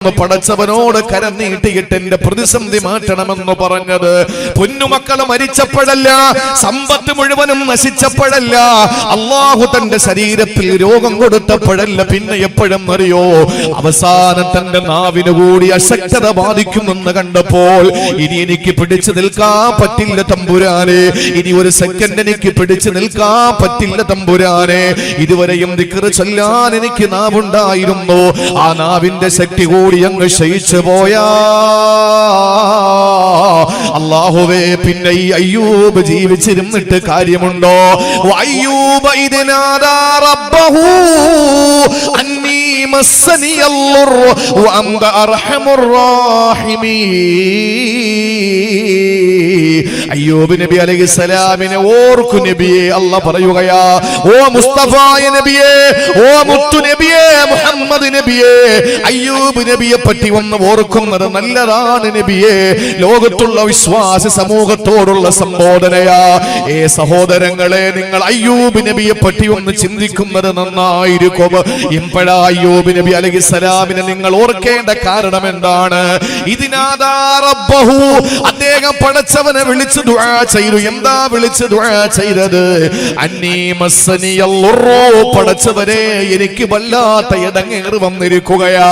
പടച്ചവനോട് കരം നീട്ടിയിട്ട് എന്റെ പ്രതിസന്ധി മാറ്റണമെന്ന് പറഞ്ഞത്. പൊന്നുമക്കള് മരിച്ചപ്പോഴല്ല, സമ്പത്ത് മുഴുവനും നശിച്ചപ്പോഴല്ല, അള്ളാഹു തന്റെ ശരീരത്തിൽ രോഗം കൊടുത്തപ്പോഴല്ല, പിന്നെ എപ്പോഴും അറിയോ? അവസാനം തന്റെ നാവിന് കൂടി അശക്തത ബാധിക്കുമെന്ന് കണ്ടപ്പോൾ ഇനി എനിക്ക് പിടിച്ചു നിൽക്കാൻ പറ്റില്ല തമ്പുരാനെ, ഇനി ഒരു സെക്കൻഡ് എനിക്ക് പിടിച്ചു നിൽക്കാൻ പറ്റില്ല തമ്പുരാനെ. ഇതുവരെയും ദിക്ർ ചൊല്ലാൻ എനിക്ക് നാവുണ്ടായിരുന്നു, ആ നാവിന്റെ ശക്തി കൂടി അങ്ങ് ക്ഷയിച്ചു പോയാ അല്ലാഹുവേ, പിന്നെ ഈ അയ്യൂബ് ജീവിച്ചിരുന്നിട്ട് കാര്യമുണ്ടോ? അയ്യൂബ ഇദ്നാദാ റബ്ബഹു അന്നീ മസ്സനിയൽ ളുർ വഅന്ത അർഹമുർ റഹീമീൻ. അയ്യൂബ് നബി അലൈഹിസ്സലാമിനെ ഓർക്കു നബിയെ, അല്ലാഹ് പറയുകയാ, ഓ മുസ്തഫായ നബിയെ, ഓ മുത്തു നബിയെ, മുഹമ്മദ് നബിയെ, അയ്യൂബ് നബിയെ പറ്റി ഒന്ന് ഓർക്കുന്നത് നല്ലതാണ് നബിയെ. ലോകത്തുള്ള വിശ്വാസ സമൂഹത്തോടുള്ള സംബോധനയാ. സഹോദരങ്ങളെ, നിങ്ങൾ അയ്യൂബ് നബിയെ പറ്റി ഒന്ന് ചിന്തിക്കുന്നത് നന്നായിരിക്കും. ഇപ്പോഴാ അയ്യൂബ് നബി അലൈഹിസ്സലാമിനെ നിങ്ങൾ ഓർക്കേണ്ട കാരണം എന്താണ്? ഇതിനാദാ റബ്ബഹു, അദ്ദേഹം പടച്ചവനെ വിളിച്ച് ദുആ ചെയ്തു. എന്താ വിളിച്ച് ദുആ ചെയ്തത്? അന്നീ മസ്സനിയൽ ളുറു, പടച്ചവനെ എനിക്ക് വല്ലാത്ത ഇടങ്ങേറ് വന്നിരിക്കുകയാ,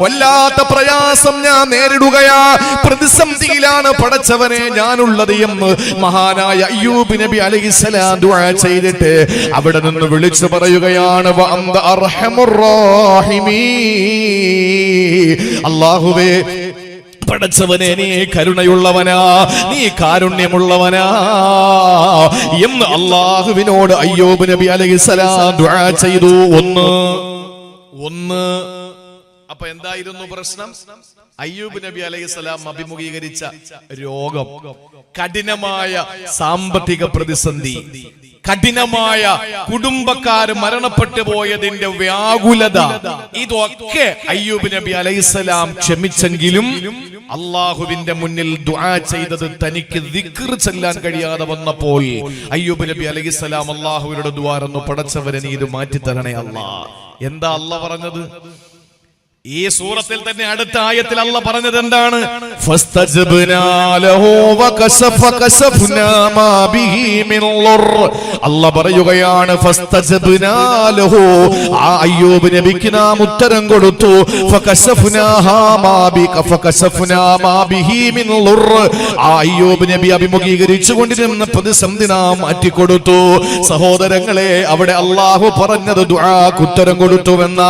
വല്ലാത്ത പ്രയാസം ഞാൻ നേരിടുകയാ, പ്രതിസന്ധിയിലാണ് പടച്ചവനെ ഞാനുള്ളത് എന്ന് മഹാനായ അയ്യൂബ് നബി അലൈഹിസ്സലാം ദുആ ചെയ്തിട്ട് അവിടെ നിന്ന് വിളിച്ചു പറയുകയാണ്, വഅന്ത അർഹമുർ റഹീമീൻ. അല്ലാഹുവേ, പടച്ചവനെ നീ കരുണയുള്ളവനാ, നീ കാരുണ്യമുള്ളവനാ എന്ന് അല്ലാഹുവിനോട് അയ്യൂബ് നബി അലൈഹിസ്സലാം ദുആ ചെയ്തു. ഒന്ന് അപ്പൊ എന്തായിരുന്നു പ്രശ്നം? അയ്യൂബ് നബി അലൈഹിസ്സലാം അഭിമുഖീകരിച്ച രോഗം, കഠിനമായ സാമ്പത്തിക പ്രതിസന്ധി, കഠിനമായ കുടുംബക്കാർ മരണപ്പെട്ടു പോയതിന്റെ വ്യാകുലത, ഇതൊക്കെ അയ്യൂബ് നബി അലൈഹിസ്സലാം ക്ഷമിച്ചെങ്കിലും അള്ളാഹുവിന്റെ മുന്നിൽ ദുആ ചെയ്തത് തനിക്ക് ദിക്ർ ചൊല്ലാൻ കഴിയാതെ വന്നപ്പോൾ അയ്യൂബ് നബി അലൈഹിസ്സലാം അള്ളാഹുവിനോട് ദുആർന്നു, പടച്ചവനെ നീ ഇത് മാറ്റിത്തരണേ അല്ലാഹ്. എന്താ അള്ളാഹ് പറഞ്ഞത്? ഈ സൂറത്തിൽ തന്നെ അടുത്ത ആയത്തിൽ അല്ലാഹ് പറഞ്ഞത് എന്താണ്? ഫസ്തജ്ബ്നാ ലഹു വകശഫനാ മാ ബിഹി മിൻ ളുർ. അല്ലാഹ് പറയുകയാണ്, ഫസ്തജ്ബ്നാ ലഹു, ആ അയ്യൂബ് നബിക്ക് നാം ഉത്തരം കൊടുത്തു. ഫകശഫനാ മാ ബിഹി മിൻ ളുർ, ആ അയ്യൂബ് നബി അഭിമുഖീകരിച്ചു കൊണ്ടിരുന്ന പ്രതിസന്ധി നാം മാറ്റിക്കൊടുത്തു. സഹോദരങ്ങളെ, അവിടെ അല്ലാഹു പറഞ്ഞത് ദുആക്ക് ഉത്തരം കൊടുത്തുവെന്ന,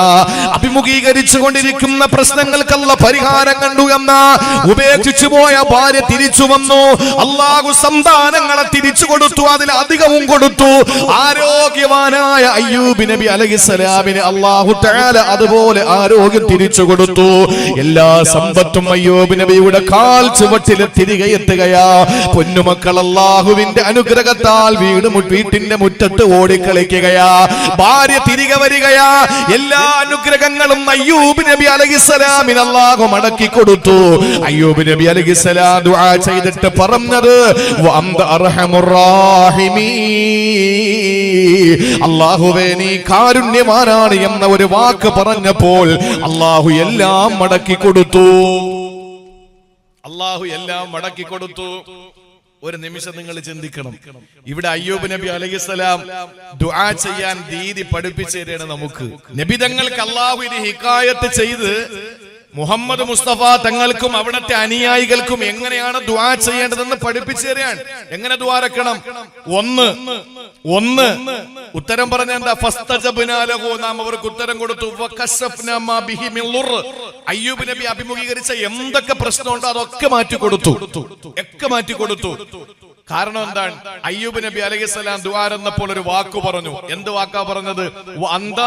അഭിമുഖീകരിച്ചു കൊണ്ടിരിക്കുന്ന പ്രശ്നങ്ങൾക്കുള്ള പരിഹാരം കണ്ടു എന്ന, ഉപേക്ഷിച്ചു പോയ ഭാര്യ തിരിച്ചു വന്നു, അല്ലാഹു സന്താനങ്ങളെ തിരിച്ചു കൊടുത്തു, അതിലധികവും കൊടുത്തു. ആരോഗ്യവാനായ അയ്യൂബ് നബി അലൈഹിസ്സലാമിന് അല്ലാഹു തആല അതുപോലെ ആരോഗ്യം തിരിച്ചു കൊടുത്തു. എല്ലാ സമ്പത്തും അയ്യൂബ് നബിയുടെ കാൽ ചുവട്ടിൽ തിരികെ എത്തുകയാ. പൊന്നുമക്കൾ അല്ലാഹുവിന്റെ അനുഗ്രഹത്താൽ വീട്ടിന്റെ മുറ്റത്ത് ഓടിക്കളിക്കുകയാ, ഭാര്യ തിരികെ വരികയാ. എല്ലാ അനുഗ്രഹങ്ങളും അയ്യൂബ് നബി അലൈഹിസ്സലാമിന് അല്ലാഹു മടക്കി കൊടുത്തു. അയ്യൂബ് നബി അലൈഹിസ്സലാം ദുആ ചെയ്തിട്ട് പറഞ്ഞത്, വഅന്ത അർഹമുർ റഹീമീൻ, അല്ലാഹുവേ നീ കാരുണ്യവാനാണ് എന്ന ഒരു വാക്ക് പറഞ്ഞപ്പോൾ അല്ലാഹു എല്ലാം മടക്കി കൊടുത്തു. അല്ലാഹു എല്ലാം മടക്കി കൊടുത്തു. ഒരു നിമിഷം നിങ്ങൾ ചിന്തിക്കണം, ഇവിടെ അയ്യൂബ് നബി അലൈഹിസ്സലാം ദുആ ചെയ്യാൻ രീതി പഠിപ്പിച്ചു തരാണ് നമുക്ക്. നബി തങ്ങൾക്ക് അല്ലാഹു ഇത് ഹിക്കായത്ത് ചെയ്ത് മുഹമ്മദ് മുസ്തഫ തങ്ങൾക്കും അവിടത്തെ അനുയായികൾക്കും എങ്ങനെയാണ് ദുആ ചെയ്യേണ്ടതെന്ന് പഠിപ്പിച്ചു തരാൻ. എങ്ങനെ ദുആരക്കണം? ഒന്ന് ഉത്തരം പറഞ്ഞ എന്താ? ഫസ്തജബ്നാ ലഹു, നാം അവർക്ക് ഉത്തരം കൊടുത്തു. വകശഫനാ മാ ബിഹി മിൻ ളുർ, അയ്യൂബ് നബി അഭിമുഖീകരിച്ച എന്തൊക്കെ പ്രശ്നമുണ്ടോ അതൊക്കെ മാറ്റി കൊടുത്തു. കാരണം എന്താണ്? അയ്യൂബ് നബി അലൈഹിസ്സലാം ദുആരെന്നപ്പോൾ ഒരു വാക്ക് പറഞ്ഞു. എന്ത് വാക്കാ പറഞ്ഞത്? വഅന്ത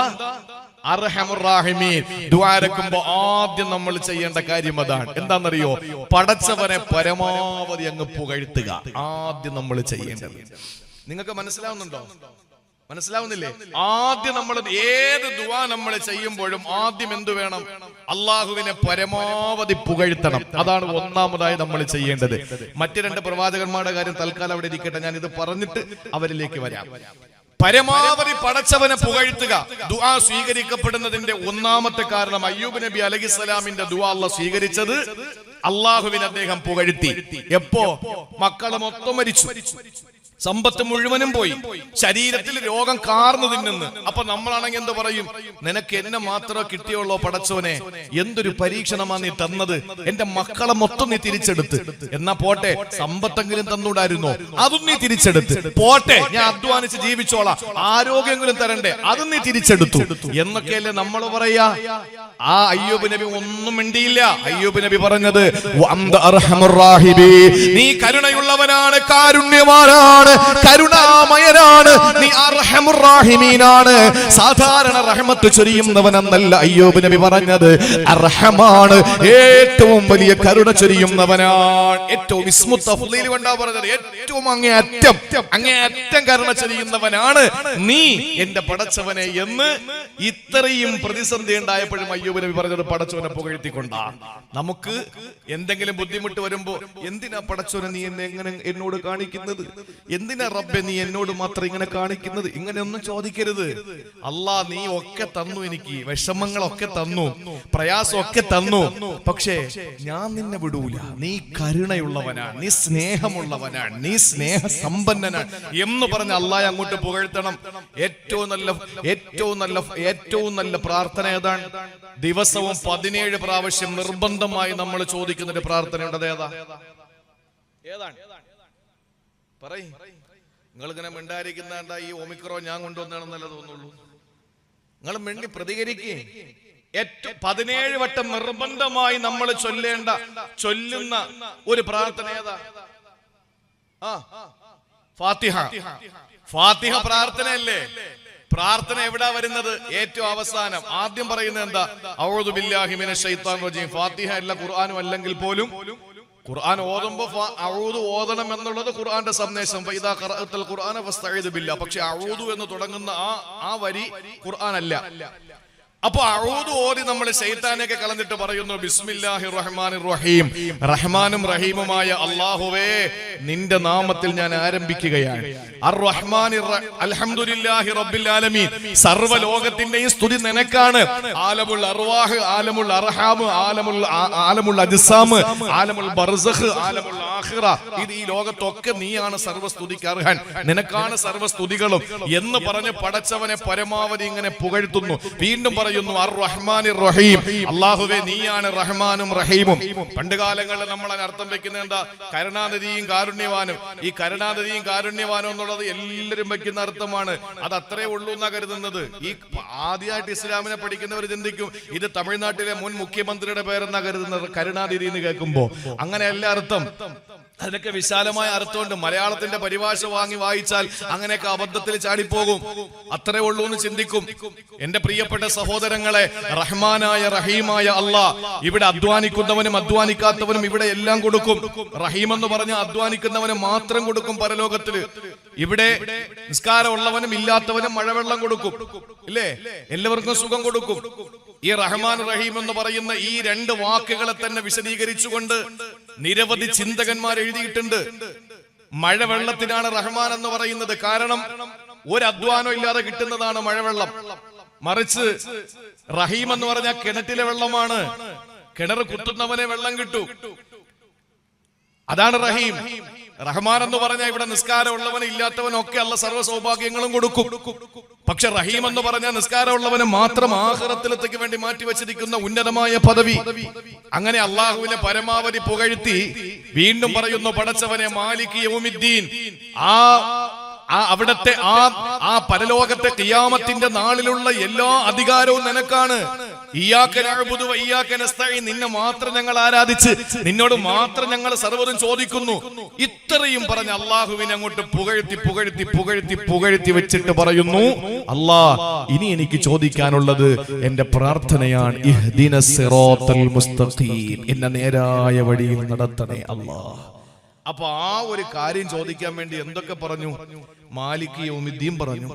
അർഹമുർ റഹീമീൻ. ദുആരക്കുമ്പോൾ ആദ്യം നമ്മൾ ചെയ്യേണ്ട കാര്യം അതാണ്. എന്താണെന്നറിയോ? പടച്ചവനെ പരമാവധി അങ്ങ് പുകഴ്ത്തുക, ആദ്യം നമ്മൾ ചെയ്യേണ്ടത്. നിങ്ങൾക്ക് മനസ്സിലാവുന്നുണ്ടോ? മനസ്സിലാവുന്നില്ലേ? ആദ്യം നമ്മൾ ഏത് ദുആ നമ്മൾ ചെയ്യുമ്പോഴും ആദ്യം എന്തു വേണം? അള്ളാഹുവിനെ പരമാവധി പുകഴ്ത്തണം. അതാണ് ഒന്നാമതായി നമ്മൾ ചെയ്യേണ്ടത്. 2 പ്രവാചകന്മാരുടെ കാര്യം തൽക്കാലം അവിടെ ഇരിക്കട്ടെ, ഞാൻ ഇത് പറഞ്ഞിട്ട് അവരിലേക്ക് വരാം. പരമാവധി പടച്ചവനെ പുകഴ്ത്തുക. ദുആ സ്വീകരിക്കപ്പെടുന്നതിന്റെ ഒന്നാമത്തെ കാരണം അയ്യൂബ് നബി അലൈഹിസ്സലാമിന്റെ ദുആ അല്ലാഹു സ്വീകരിച്ചത് അള്ളാഹുവിനെ അദ്ദേഹം പുകഴ്ത്തി. എപ്പോ? മക്കളെ മൊത്തം മരിച്ചു, സമ്പത്ത് മുഴുവനും പോയി, ശരീരത്തിൽ രോഗം കാർന്നു തിന്നുന്നു. അപ്പൊ നമ്മളാണെങ്കിൽ എന്ത് പറയും? നിനക്ക് എന്നെ മാത്രമേ കിട്ടിയുള്ളൂ പടച്ചോനെ, എന്തൊരു പരീക്ഷണമാ നീ തന്നത്, എന്റെ മക്കളെ മൊത്തം നീ തിരിച്ചെടുത്ത്. എന്നാ പോട്ടെ, സമ്പത്തെങ്കിലും തന്നൂടായിരുന്നോ? അതും നീ തിരിച്ചെടുത്ത്. പോട്ടെ, ഞാൻ അധ്വാനിച്ച് ജീവിച്ചോളാം, ആരോഗ്യങ്ങളും തരണ്ടേ, അതും നീ തിരിച്ചെടുത്തു എന്നൊക്കെയല്ലേ നമ്മൾ പറയാ. ആ അയ്യൂബ് നബി ഒന്നും മിണ്ടിയില്ല. അയ്യൂബ് നബി പറഞ്ഞത് നീ കരുണയുള്ളവനാണ്, കാരുണ്യവാനാണ്, കരുണാമയനാണ്, നീ അർഹമുർ റഹീമീനാണ്. സാധാരണ റഹ്മത്ത് ചൊരിയുന്നവനെന്നല്ല അയ്യൂബ് നബി പറഞ്ഞത്, അർഹമാണ്, ഏറ്റവും വലിയ കരുണ ചൊരിയുന്നവനാണ്. ഏറ്റവും ഇസ്മു തഫ്ളീൽ കൊണ്ടാ പറഞ്ഞത്, ഏറ്റവും അങ്ങേയറ്റം കരുണ ചൊരിയുന്നവനാണ് നീ എന്റെ പടച്ചവനെ എന്ന്. ഇത്രയും പ്രതിസന്ധി ഉണ്ടായപ്പോഴും അയ്യൂബ് നബി പറഞ്ഞത് പടച്ചവനെ പുകഴ്ത്തിക്കൊണ്ടാ. നമുക്ക് എന്തെങ്കിലും ബുദ്ധിമുട്ട് വരുമ്പോ, എന്തിനാ പടച്ചവനെ നീ എന്നെ എങ്ങനെ എന്നോട് കാണിക്കുന്നത്, എന്തിനാ റബ്ബെ നീ എന്നോട് മാത്രം ഇങ്ങനെ കാണിക്കുന്നത്, ഇങ്ങനെയൊന്നും ചോദിക്കരുത്. അല്ലാ നീ ഒക്കെ തന്നു, എനിക്ക് വിഷമങ്ങളൊക്കെ തന്നു, പ്രയാസമൊക്കെ തന്നു, പക്ഷേ ഞാൻ നിന്നെ വിടൂല. നീ കരുണയുള്ളവനാണ്, നീ സ്നേഹമുള്ളവനാണ്, നീ സ്നേഹസമ്പന്നനാണ് എന്ന് പറഞ്ഞ് അല്ലാഹ് അങ്ങോട്ട് പുകഴ്ത്തണം. ഏറ്റവും നല്ല പ്രാർത്ഥന ഏതാണ്? ദിവസവും 17 പ്രാവശ്യം നിർബന്ധമായി നമ്മൾ ചോദിക്കുന്ന ഒരു പ്രാർത്ഥനയുണ്ട്. ഏതാണ്? പറയ്. നിങ്ങൾ ഇങ്ങനെ മിണ്ടായിരിക്കുന്ന ഈ ഒമിക്രോ ഞാൻ കൊണ്ടുവന്നാണെന്നല്ല തോന്നുള്ളൂ. നിങ്ങൾ മിണ്ടി പ്രതികരിക്കേ. 17 വട്ടം നിർബന്ധമായി നമ്മൾ ചൊല്ലുന്ന ഒരു പ്രാർത്ഥന ഏതാ? ഫാത്തിഹ പ്രാർത്ഥനയല്ലേ? പ്രാർത്ഥന എവിടാ വരുന്നത്? ഏറ്റവും അവസാനം. ആദ്യം പറയുന്നത് എന്താ? അഊദു ബില്ലാഹി മിനശ് ശൈത്താനിർ റജീം. ഫാത്തിഹ അല്ല ഖുർആനും അല്ലെങ്കിൽ പോലും ഖുർആൻ ഓതുമ്പോ അഊദു ഓതണം എന്നുള്ളത് ഖുർആന്റെ സന്ദേശം. ഫഇദാ ഖറഅതൽ ഖുർആന ഫസ്തഈദ് ബില്ലാ. പക്ഷെ അഊദു എന്ന് തുടങ്ങുന്ന ആ വരി ഖുർആൻ അല്ല. അപ്പൊ അഊദു ഓതി നമ്മൾ ശൈത്താനെയൊക്കെ കളഞ്ഞിട്ട് പറയുന്നു ബിസ്മില്ലാഹിർ റഹ്മാനിർ റഹീം. റഹ്മാനും റഹീമുമായ അല്ലാഹുവേ, നിന്റെ നാമത്തിൽ ഞാൻ ആരംഭിക്കുകയാണ്. അർ റഹ്മാനിർ അൽഹംദുലില്ലാഹി റബ്ബിൽ ആലമീൻ. സർവ്വ ലോകത്തിന്റെയും സ്തുതി നിനക്കാണ്. ആലമുൽ അർവാഹ്, ആലമുൽ അർഹാം, ആലമുൽ അജ്സാം, ആലമുൽ ബർസഖ്, ആലമുൽ ആഖിറ. ഇത് ഈ ലോകത്തൊക്കെ നീയാണ് സർവ്വസ്തുതിക്ക് അർഹൻ, നിനക്കാണ് സർവ്വസ്തുതികളും എന്ന് പറഞ്ഞ് പടച്ചവനെ പരമാവധി ഇങ്ങനെ പുകഴ്ത്തുന്നു. വീണ്ടും പറയുന്നു അർ റഹ്മാനിർ റഹീം. അല്ലാഹുവേ, നീയാണ് റഹ്മാനും റഹീമും. പണ്ട് കാലങ്ങളിൽ നമ്മൾ അർത്ഥം വെക്കുന്നത് എന്താ? കരുണാനിധിയും കാരുണ്യവാനും. ഈ കരുണാനിധിയും കാരുണ്യവാനും എന്നുള്ളത് എല്ലാവരും വെക്കുന്ന അർത്ഥമാണ്. അത് അത്രേ ഉള്ളൂ എന്നാ കരുതുന്നത്. ഈ ആദ്യമായിട്ട് ഇസ്ലാമിനെ പഠിക്കുന്നവർ ചിന്തിക്കും ഇത് തമിഴ്നാട്ടിലെ മുൻ മുഖ്യമന്ത്രിയുടെ പേരെന്നാ കരുതുന്നത് കരുണാനിധി എന്ന് കേൾക്കുമ്പോ. അങ്ങനെയല്ല അർത്ഥം. അതിനൊക്കെ വിശാലമായ അർത്ഥമുണ്ട്. മലയാളത്തിന്റെ പരിഭാഷ വായിച്ചാൽ അങ്ങനെയൊക്കെ അബദ്ധത്തിൽ ചാടിപ്പോകും. അത്രേ ഉള്ളൂ എന്ന് ചിന്തിക്കും. എന്റെ പ്രിയപ്പെട്ട സഹോദരങ്ങളെ, റഹ്മാനായ റഹീമായ അല്ലാഹ് ഇവിടെ അധ്വാനിക്കുന്നവനും അധ്വാനിക്കാത്തവനും ഇവിടെ എല്ലാം കൊടുക്കും. റഹീം എന്ന് പറഞ്ഞ അധ്വാനിക്കുന്നവന് മാത്രം കൊടുക്കും പരലോകത്തില്. ഇവിടെ നിസ്കാരമുള്ളവനും ഇല്ലാത്തവനും മഴവെള്ളം കൊടുക്കും, ഇല്ലേ? എല്ലാവർക്കും സുഖം കൊടുക്കും. ഈ റഹ്മാൻ റഹീം എന്ന് പറയുന്ന ഈ 2 വാക്കുകളെ തന്നെ വിശദീകരിച്ചുകൊണ്ട് നിരവധി ചിന്തകന്മാർ എഴുതിയിട്ടുണ്ട്. മഴവെള്ളത്തിനാണ് റഹ്മാൻ എന്ന് പറയുന്നത്. കാരണം ഒരു അധ്വാനം ഇല്ലാതെ കിട്ടുന്നതാണ് മഴവെള്ളം. മറിച്ച് റഹീം എന്ന് പറഞ്ഞാൽ കിണറ്റിലെ വെള്ളമാണ്. കിണർ കുത്തുന്നവനെ വെള്ളം കിട്ടൂ, അതാണ് റഹീം. റഹ്മാൻ എന്ന് പറഞ്ഞാൽ ഇവിടെ നിസ്കാരമുള്ളവന് ഇല്ലാത്തവനൊക്കെ അല്ല സർവ്വ സൗഭാഗ്യങ്ങളും കൊടുക്കും. പക്ഷെ റഹീം എന്ന് പറഞ്ഞാൽ നിസ്കാരമുള്ളവന് മാത്രം ആഖിറത്തിലേക്ക് വേണ്ടി മാറ്റി വെച്ചിരിക്കുന്ന ഉന്നതമായ പദവി. അങ്ങനെ അള്ളാഹുവിനെ പരമാവധി പുകഴ്ത്തി വീണ്ടും പറയുന്നു പടച്ചവനെ മാലിക് യൗമിദ്ദീൻ. അവിടത്തെ ആ പരലോകത്തെ ഖിയാമത്തിന്റെ നാളിലുള്ള എല്ലാ അധികാരവും നിനക്കാണ്. ഇയ്യാക നഅ്ബുദു വ ഇയ്യാക നസ്തഈൻ. നിന്നെ മാത്രം ഞങ്ങൾ ആരാധിച്ച് നിന്നോട് മാത്രം ഞങ്ങൾ സർവ്വതും ചോദിക്കുന്നു. ഇത്രയും പറഞ്ഞ അള്ളാഹുവിനെ അങ്ങോട്ട് പുകഴ്ത്തി വെച്ചിട്ട് പറയുന്നു, അല്ലാഹ് ഇനി എനിക്ക് ചോദിക്കാനുള്ളത് എന്റെ പ്രാർത്ഥനയാണ്. ഇഹ്ദിനസ് സിറാത്തൽ മുസ്തഖീം. എന്നെ നേരായ വഴിയിൽ നടത്തണേ അല്ലാഹ്. അപ്പൊ ആ ഒരു കാര്യം ചോദിക്കാൻ വേണ്ടി എന്തൊക്കെ പറഞ്ഞു? മാലിക് യൗമിദ്ദീൻ പറഞ്ഞു,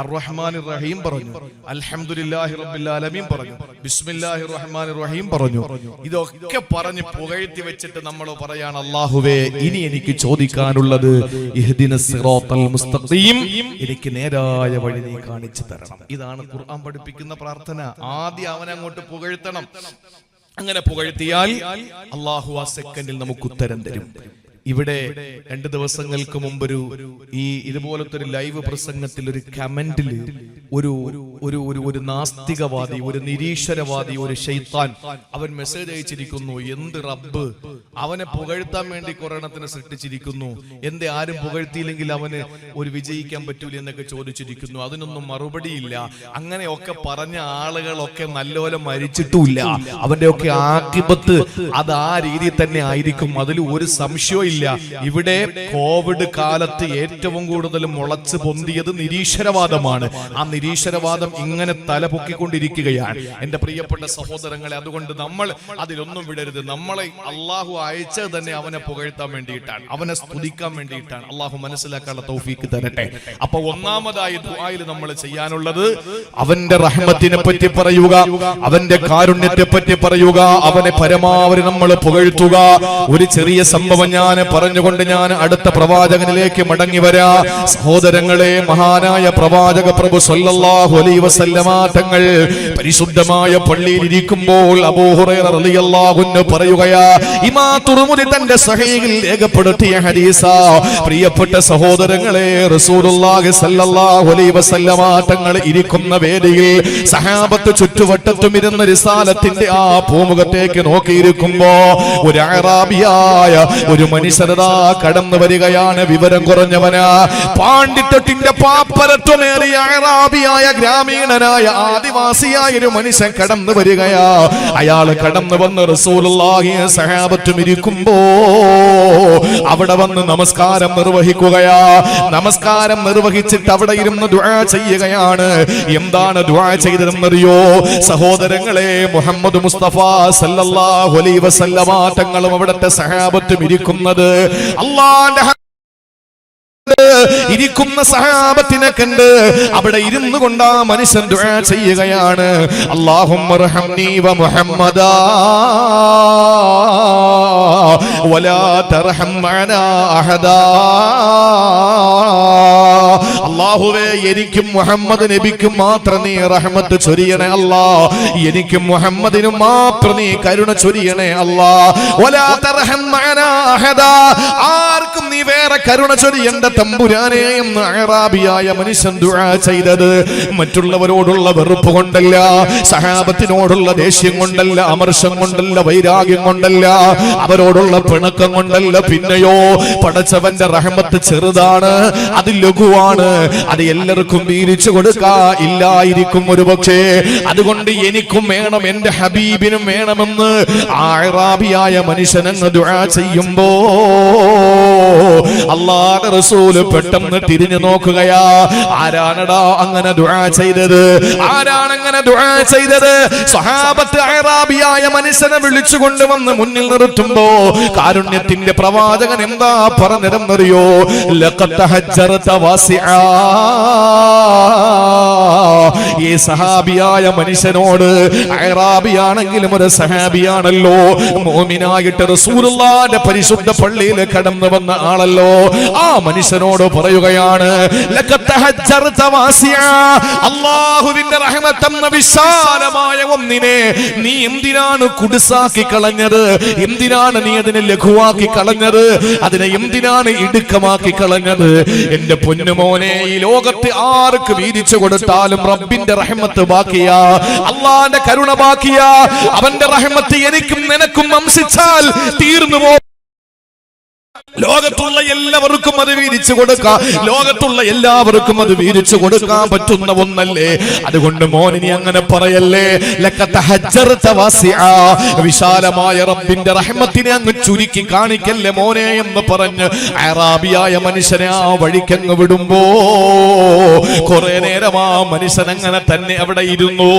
അർ-റഹ്മാനിർ റഹീം പറഞ്ഞു, അൽഹംദുലില്ലാഹി റബ്ബിൽ ആലമീൻ പറഞ്ഞു, ബിസ്മില്ലാഹിർ റഹ്മാനിർ റഹീം പറഞ്ഞു. ഇതൊക്കെ പറഞ്ഞ് പുകഴ്ത്തി വെച്ചിട്ട് നമ്മൾ പറയാണ്, അല്ലാഹുവേ ഇനി എനിക്ക് ചോദിക്കാനുള്ളത് ഇഹ്ദിനസ് സിറാത്തൽ മുസ്തഖീം, എനിക്ക് നേരായ വഴി നീ കാണിച്ചു തരണം. ഇതാണ് ഖുർആൻ പഠിപ്പിക്കുന്ന പ്രാർത്ഥന. ആദ്യം അവനെ അങ്ങോട്ട് പുകഴ്ത്തണം. അങ്ങനെ പുകഴ്ത്തിയാൽ അല്ലാഹു ആ സെക്കൻഡിൽ നമുക്ക് ഉത്തരം തരും. ഇവിടെ 2 ദിവസങ്ങൾക്ക് മുമ്പ് ഇതുപോലത്തെ ഒരു ലൈവ് പ്രസംഗത്തിൽ ഒരു കമന്റില് ഒരു നാസ്തികവാദി, ഒരു നിരീശ്വരവാദി, ഒരു ശൈത്താൻ അവൻ മെസ്സേജ് അയച്ചിരിക്കുന്നു, എന്ത് റബ്ബ് അവനെ പുകഴ്ത്താൻ വേണ്ടി കൊറോണത്തിനെ സൃഷ്ടിച്ചിരിക്കുന്നു, എന്തേ ആരും പുകഴ്ത്തിയില്ലെങ്കിൽ അവന് ഒരു വിജയിക്കാൻ പറ്റൂല എന്നൊക്കെ ചോദിച്ചിരിക്കുന്നു. അതിനൊന്നും മറുപടിയില്ല. അങ്ങനെയൊക്കെ പറഞ്ഞ ആളുകളൊക്കെ നല്ലോലെ മരിച്ചിട്ടുമില്ല. അവന്റെ ഒക്കെ ആഖിബത്ത് അത് ആ രീതിയിൽ തന്നെ ആയിരിക്കും. അതിൽ ഒരു സംശയവും. ഇവിടെ കോവിഡ് കാലത്ത് ഏറ്റവും കൂടുതൽ മുളച്ചു പൊന്തിയത് നിരീശ്വരവാദമാണ്. ആ നിരീശ്വരവാദം ഇങ്ങനെ തലപൊക്കിക്കൊണ്ടിരിക്കുകയാണ് എന്റെ പ്രിയപ്പെട്ട സഹോദരങ്ങളെ. അതുകൊണ്ട് നമ്മൾ അതിലൊന്നും വിടരുത്. നമ്മളെ അള്ളാഹു അയച്ചത് തന്നെ അവനെ പുകഴ്ത്താൻ വേണ്ടിയിട്ടാണ്, അവനെ സ്തുതിക്കാൻ വേണ്ടിയിട്ടാണ്. അള്ളാഹു മനസ്സിലാക്കാനുള്ള തൗഫീക്ക് തരട്ടെ. അപ്പൊ ഒന്നാമതായി ദുആയിൽ നമ്മൾ ചെയ്യാനുള്ളത് അവന്റെ റഹ്മത്തിനെ പറ്റി പറയുക, അവന്റെ കാരുണ്യത്തെ പറ്റി പറയുക, അവനെ പരമാവധി നമ്മൾ പുകഴ്ത്തുക. ഒരു ചെറിയ സംഭവം ഞാൻ പറഞ്ഞുകൊണ്ട് ഞാൻ അടുത്ത പ്രവാചകനിലേക്ക് മടങ്ങി വരാ. സഹോദരങ്ങളെ, മഹാനായ പ്രവാചക പ്രഭു സല്ലല്ലാഹു അലൈഹി വസല്ലമ തങ്ങൾ പരിശുദ്ധമായ പള്ളിയിൽ ഇരിക്കുമ്പോൾ അബൂ ഹുറൈറ റളിയല്ലാഹു അൻഹു പറയുകയാ, ഇമാം തുർമുദി തന്റെ സ്വഹീഹിൽ രേഖപ്പെടുത്തിയ ഹദീസാ. പ്രിയപ്പെട്ട സഹോദരങ്ങളെ, റസൂലുള്ളാഹി സല്ലല്ലാഹു അലൈഹി വസല്ലമ തങ്ങൾ ഇരിക്കുന്ന വേദിയിൽ സഹാബത്ത് ചുറ്റുവട്ടത്തും ഇരുന്ന റിസാലത്തിന്റെ ആ പൂമുഖത്തേക്ക് നോക്കിയിരിക്കുമ്പോ ഒരു അറാബിയായ ഒരു മനുഷ്യരതാ കടന്നു വരികയാണ്. വിവരം കുറഞ്ഞവനാ, പാണ്ഡിത്യത്തിന്റെ പാപ്പരത്വമേറിയ അറാബിയായ ഗ്രാമീണനായ ആദിവാസിയായ ഒരു മനുഷ്യൻ കടന്നു വരികയാ. അയാൾ കടന്നു വന്ന് റസൂലുള്ളാഹി സഹാബത്തും ഇരിക്കുമ്പോ അവിടെ വന്ന് നമസ്കാരം നിർവഹിക്കുകയാ. നമസ്കാരം നിർവഹിച്ചിട്ട് അവിടെ ഇരുന്ന് ദുആ ചെയ്യുകയാണ്. എന്താണ് ദുആ ചെയ്തതെന്നറിയോ സഹോദരങ്ങളെ? മുഹമ്മദ് മുസ്തഫ സല്ലല്ലാഹു അലൈഹി വസല്ലമ തങ്ങളും അവിടുത്തെ സഹാബത്തും ഇരിക്കുന്നത് അല്ലാഹുവിന്റെ ഇരിക്കുന്ന സഹാബത്തിനെ കണ്ട് അവിടെ ഇരുന്നു കൊണ്ട് ആ മനുഷ്യൻ ദുആ ചെയ്യുകയാണ്, അല്ലാഹുമ്മ റഹംനി വ മുഹമ്മദാ വലാ തർഹം മഅനാ അഹദാ. അല്ലാഹുവേ, എനിക്കും മുഹമ്മദ് നബിക്കും മാത്രം നീ റഹ്മത്ത് ചൊരിയണേ അല്ലാ. എനിക്കും മുഹമ്മദിനും മാത്രം നീ കരുണ ചൊരിയണേ അല്ലാ. വലാ തർഹം മഅനാ അഹദാ, ആർക്കും നീ വേറെ കരുണ ചൊരിയണ്ട തമ്പുരാനെ എന്ന് അറാബിയായ മനുഷ്യൻ ദുആ ചെയ്തത് മറ്റുള്ളവരോടുള്ള വെറുപ്പ് കൊണ്ടല്ല, സഹാബത്തിനോടുള്ള ദേഷ്യം കൊണ്ടല്ല, അമർഷം കൊണ്ടല്ല, വൈരാഗ്യം കൊണ്ടല്ല, അവരോടുള്ള പിണക്കം കൊണ്ടല്ല. പിന്നെയോ പടച്ചവന്റെ റഹ്മത്ത് ചെറുതാണ്, അത് ലഘുവാണ്, അത് എല്ലാവർക്കും വീതിച്ചു കൊടുക്കാ ഇല്ലായിരിക്കും ഒരുപക്ഷേ. അതുകൊണ്ട് എനിക്കും വേണം, എന്റെ ഹബീബിനും വേണമെന്ന് ആ അറാബിയായ മനുഷ്യനങ്ങ് ദുആ ചെയ്യുമ്പോ അല്ലാഹുവിന്റെ റസൂൽ പെട്ടെന്ന് തിരിഞ്ഞു നോക്കുകയാ. ആരാണടാ അങ്ങനെ ദുആ ചെയ്തത്? ആരാണ് അങ്ങനെ ദുആ ചെയ്തത്? സ്വഹാബത്ത് അറാബിയായ മനുഷ്യനെ വിളിച്ചു കൊണ്ടുവന്ന് മുന്നിൽ നിർത്തുമ്പോ കാരുണ്യത്തിന്റെ പ്രവാചകൻ എന്താ പറഞ്ഞതെന്നറിയോ? ലഖദ് തഹജ്ജറത വാസിആ. ഈ സഹാബിയായ മനുഷ്യനോട്, അറാബിയാണെങ്കിലും ഒരു സഹാബിയാണല്ലോ, മുഅ്മിനായിട്ട് റസൂലുള്ളാഹിന്റെ പരിശുദ്ധ പള്ളിയിൽ കടന്നു വന്ന ആളല്ലോ, ആ മനുഷ്യനോട് പറയുകയാണ്, ലഖദ് തഹജ്ജറത വാസിആ. അല്ലാഹുവിന്റെ റഹ്മത്ത് എന്ന വിശാലമായ ഒന്നിനെ നീ എന്തിനാണ് കുടുസാക്കി കളഞ്ഞത്? എന്തിനാണ് നീ അതിനെ ലഘുവാക്കി കളഞ്ഞത്? അതിനെ എന്തിനാണ് ഇടുക്കമാക്കി കളഞ്ഞത്? എന്റെ പൊന്നുമോനെ, ഈ ലോകത്ത് ആർക്ക് വീതിച്ചു കൊടുത്താലും റബ്ബിന്റെ റഹ്മത്ത് ബാക്കിയാ, അല്ലാഹുവിന്റെ കരുണ ബാക്കിയാ. അവന്റെ റഹ്മത്ത് എനിക്കും നിനക്കും വംശിച്ചാൽ തീർന്നു പോ. ലോകത്തുള്ള എല്ലാവർക്കും അത് വീതിച്ചു കൊടുക്കാം, ലോകത്തുള്ള എല്ലാവർക്കും അത് വീതിച്ചു കൊടുക്കാൻ പറ്റുന്ന ഒന്നല്ലേ. അതുകൊണ്ട് മോനെ അങ്ങനെ പറയല്ലേ. ലഖദ് തഹജ്ജറത വാസിആ. വിശാലമായ റബ്ബിന്റെ റഹ്മത്തിനെ അങ്ങ് ചുരുക്കി കാണിക്കല്ലേ മോനെ എന്ന് പറഞ്ഞ് അറാബിയായ മനുഷ്യനെ ആ വഴിക്കങ്ങ് വിടുമ്പോ കുറെ നേരം ആ മനുഷ്യൻ അങ്ങനെ തന്നെ അവിടെ ഇരുന്നു.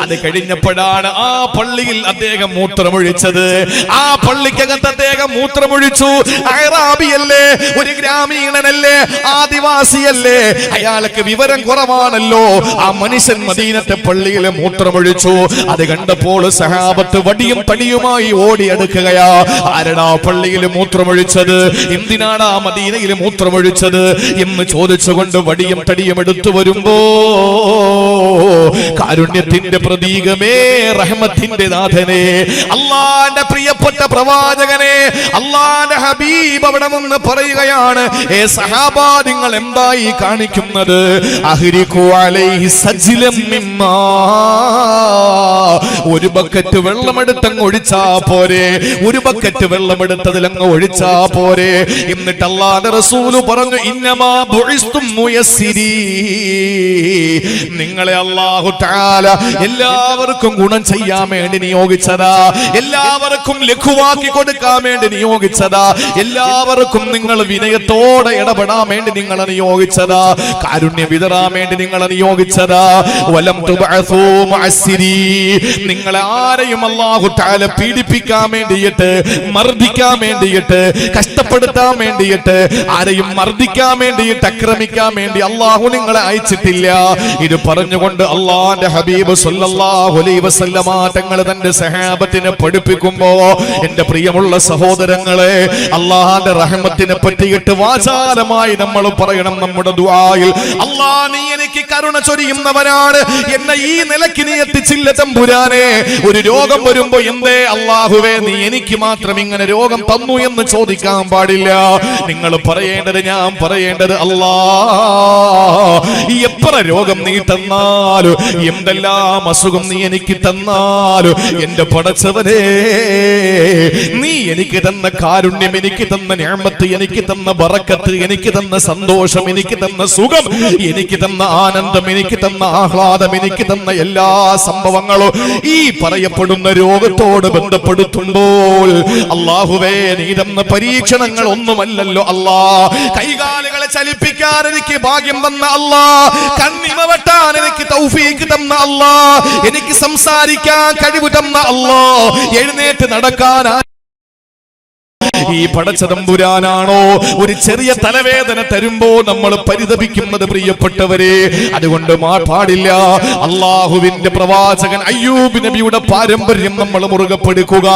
അത് കഴിഞ്ഞപ്പോഴാണ് ആ പള്ളിയിൽ അദ്ദേഹം മൂത്രമൊഴിച്ചത്. ആ പള്ളിക്കകത്ത് അദ്ദേഹം മൂത്രമൊഴിച്ചു. അയറാബിയല്ലേ, ഒരു ഗ്രാമീണനല്ലേ, ആദിവാസിയല്ലേ, അയാൾക്ക് വിവരം കുറവാണല്ലോ. ആ മനുഷ്യൻ മദീനത്തെ പള്ളിയിലെ മൂത്രമൊഴിച്ചു. അത് കണ്ടപ്പോൾ സഹാബത്ത് വടിയും തടിയുമായി ഓടിയെടുക്കുകയാ. ആരടാ പള്ളിയിൽ മൂത്രമൊഴിച്ചത്, എന്തിനാണ് ആ മദീനയിൽ മൂത്രമൊഴിച്ചത് എന്ന് ചോദിച്ചുകൊണ്ട് വടിയും തടിയും എടുത്തു വരുമ്പോ കാരുണ്യത്തിന്റെ പ്രതീകമേ, റഹ്മത്തിന്റെ നാഥനെ, അല്ലാഹുവിന്റെ പ്രിയപ്പെട്ട പ്രവാചകനെ, അല്ലാഹുവിന്റെ ഹബീബ് അവിടെ നിന്ന് പറയുകയാണ്, ഏ സഹാബാ, നിങ്ങൾ എന്തായി കാണിക്കുന്നത്? അഹ്രിഖു അലൈഹി സജ്ലം മിമ്മാ, ഒരു ബക്കറ്റ് വെള്ളമെടുത്തങ്ങ് ഒഴിച്ചാ പോരെ, ഒരു ബക്കറ്റ് വെള്ളമെടുത്തതിലങ്ങ് ഒഴിച്ചാ പോരെ. എന്നിട്ട് അല്ലാഹുവിന്റെ റസൂല് പറഞ്ഞു, ഇന്നമാ ബുഇസ്തും മുയസ്സിരീ, നിങ്ങളെ അല്ലാഹു തആല എല്ലാവർക്കും ഗുണം ചെയ്യാൻ വേണ്ടി നിയോഗിച്ചതാ, എല്ലാവർക്കും ലഘുവാക്കി കൊടുക്കാൻ വേണ്ടി നിയോഗിച്ചതാ, എല്ലാവർക്കും നിങ്ങൾ വിനയത്തോടെ ഇടപെടാൻ വേണ്ടി നിങ്ങളെ നിയോഗിച്ചതാ, കാരുണ്യം വിതറാൻ വേണ്ടി നിങ്ങളെ നിയോഗിച്ചതാ. വലം തുബഅസൂ മുഅസ്സിരീ, നിങ്ങളെ ആരെയും അല്ലാഹു തആല പീഡിപ്പിക്കാൻ വേണ്ടിയിട്ട്, മർദ്ദിക്കാൻ വേണ്ടിയിട്ട്, കഷ്ടപ്പെടുത്താൻ വേണ്ടിയിട്ട്, ആരെയും മർദ്ദിക്കാൻ വേണ്ടിയിട്ട്, ആക്രമിക്കാൻ വേണ്ടി അല്ലാഹു നിങ്ങളെ അയച്ചിട്ടില്ല. ഇത് പറഞ്ഞുകൊണ്ട് അല്ലാഹുവിന്റെ ഹബീബ് സല്ലല്ലാഹു അലൈഹി വസല്ലമ തങ്ങൾ തന്റെ സഹാബത്തിനെ പഠിപ്പിക്കുമ്പോ, എന്റെ പ്രിയമുള്ള സഹോദരങ്ങളെ, അല്ലാഹുവിന്റെ റഹ്മത്തിനെ പറ്റിയിട്ട് വാചാലമായി നമ്മൾ പറയണം നമ്മുടെ ദുആയിൽ. അല്ലാഹ്, നീ എനിക്ക് കരുണ ചൊരിയുന്നവനാണ്, എന്നെ ഈ നിലയ്ക്ക് നീ എത്തിച്ചില്ല തമ്പുരാനെ. ഒരു രോഗം വരുമ്പോ എന്തേ അല്ലാഹുവേ നീ എനിക്ക് മാത്രം ഇങ്ങനെ രോഗം തന്നു എന്ന് ചോദിക്കാൻ പാടില്ല. നിങ്ങൾ പറയേണ്ടത്, ഞാൻ പറയേണ്ടത്, അല്ലാഹ്, എത്ര രോഗം നീ തന്നാലും, എന്തെല്ലാം അസുഖം നീ എനിക്ക് തന്നാലും, എന്റെ പടച്ചവനെ, നീ എനിക്ക് തന്ന കാരുണ്യം, എനിക്ക് തന്ന നിഅമത്ത്, എനിക്ക് തന്ന ബറക്കത്ത്, എനിക്ക് തന്ന സന്തോഷം, എനിക്ക് തന്ന സുഖം, എനിക്ക് തന്ന ആനന്ദം, എനിക്ക് തന്ന ആഹ്ലാദം, എനിക്ക് തന്ന എല്ലാ സംഭവങ്ങളും ഈ പറയപ്പെടുന്ന രോഗത്തോട് ബന്ധപ്പെടുത്തുമ്പോൾ, അല്ലാഹുവേ, നീ തന്ന പരീക്ഷണങ്ങൾ ഒന്നുമല്ലല്ലോ അല്ലാ. കൈകാലുകളെ ചലിപ്പിക്കാൻ എനിക്ക് ഭാഗ്യം തന്ന അല്ലാ, കണ്ണിമ വെട്ടാൻ എനിക്ക് തൗഫീഖ് തന്ന അല്ലാ, എനിക്ക് സംസാരിക്കാൻ കഴിവ് തന്ന അല്ലാ, എഴുന്നേറ്റ് നടക്കാൻ ഈ പടച്ചതമ്പുരാനാണോ ഒരു ചെറിയ തലവേദന തരുമ്പോ നമ്മൾ പരിതപിക്കുന്നത്? പ്രിയപ്പെട്ടവരെ, അതുകൊണ്ട് പാടില്ല. അള്ളാഹുവിന്റെ പ്രവാചകൻ അയ്യൂബ് നബിയുടെ പാരമ്പര്യം നമ്മൾ മുറുകെ പിടിക്കുക.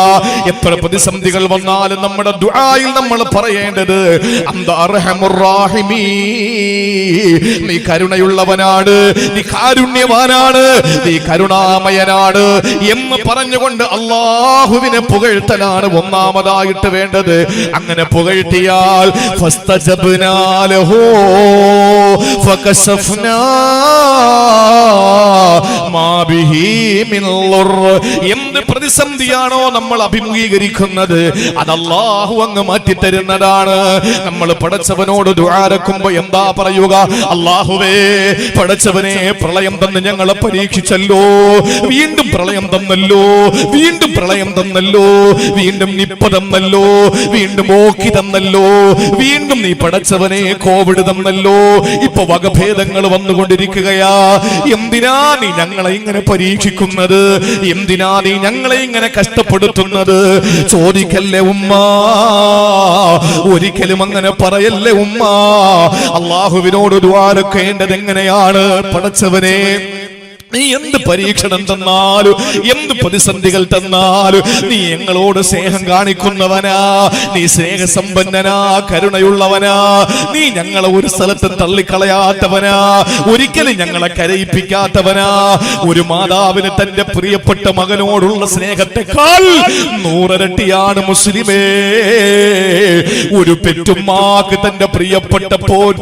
എത്ര പ്രതിസന്ധികൾ വന്നാലും നമ്മുടെ ദുആയിൽ നമ്മൾ പറയേണ്ടത്, അന്ത അർഹമുർ റഹീമീൻ, നീ കരുണയുള്ളവനാണ്, നീ കാരുണ്യവാനാണ്, നീ കരുണാമയനാണ് എന്ന് പറഞ്ഞുകൊണ്ട് അള്ളാഹുവിനെ പുകഴ്ത്തലാണ് ഒന്നാമതായിട്ട് വേണ്ടത്. അങ്ങനെ പുകഴ്ത്തിയാൽ ഫസ്തജബ്നാ ലഹു ഫകശഫ്നാ മാ ബിഹി മിൻ ളുർ, എന്ത് പ്രതിസന്ധിയാണോ നമ്മൾ അഭിമുഖീകരിക്കുന്നത് അത് അല്ലാഹു അങ്ങ് മാറ്റിത്തരുന്നതാണ്. നമ്മൾ പടച്ചവനോട് ദുആ രക്കുമ്പോൾ എന്താ പറയുക? അല്ലാഹുവേ, പടച്ചവനെ, പ്രളയം തന്ന് ഞങ്ങളെ പരീക്ഷിച്ചല്ലോ, വീണ്ടും പ്രളയം തന്നല്ലോ, വീണ്ടും പ്രളയം തന്നല്ലോ, വീണ്ടും നിപ്പ തന്നല്ലോ, വീണ്ടും ഓക്കി തന്നല്ലോ, വീണ്ടും നീ പടച്ചവനെ കോവിഡ് തന്നല്ലോ, ഇപ്പൊ വകഭേദങ്ങൾ വന്നുകൊണ്ടിരിക്കുകയാ. എന്തിനാ നീ ഞങ്ങളെ ഇങ്ങനെ പരീക്ഷിക്കുന്നത്? എന്തിനാ നീ ഞങ്ങളെ ഇങ്ങനെ കഷ്ടപ്പെടുത്തുന്നത്? ചോദിക്കല്ലേ ഉമ്മ, ഒരിക്കലും അങ്ങനെ പറയല്ലേ ഉമ്മ. അള്ളാഹുവിനോട് ദുആ രക്കേണ്ടത് എങ്ങനെയാണ്? പടച്ചവനെ, നീ എന്ത് പരീക്ഷണം തന്നാലും, എന്ത് പ്രതിസന്ധികൾ തന്നാലും നീ ഞങ്ങളോട് സ്നേഹം കാണിക്കുന്നവനാ, നീ സ്നേഹസമ്പന്നനാ, കരുണയുള്ളവനാ, നീ ഞങ്ങളെ ഒരു സ്ഥലത്ത് തള്ളിക്കളയാത്തവനാ, ഒരിക്കലും ഞങ്ങളെ കരയിപ്പിക്കാത്തവനാ. ഒരു മാതാവിന് തന്റെ പ്രിയപ്പെട്ട മകനോടുള്ള സ്നേഹത്തെക്കാൾ 100 ഇരട്ടിയാണ് മുസ്ലിമേ. ഒരു പെറ്റുമ്മാക്ക് തന്റെ പ്രിയപ്പെട്ട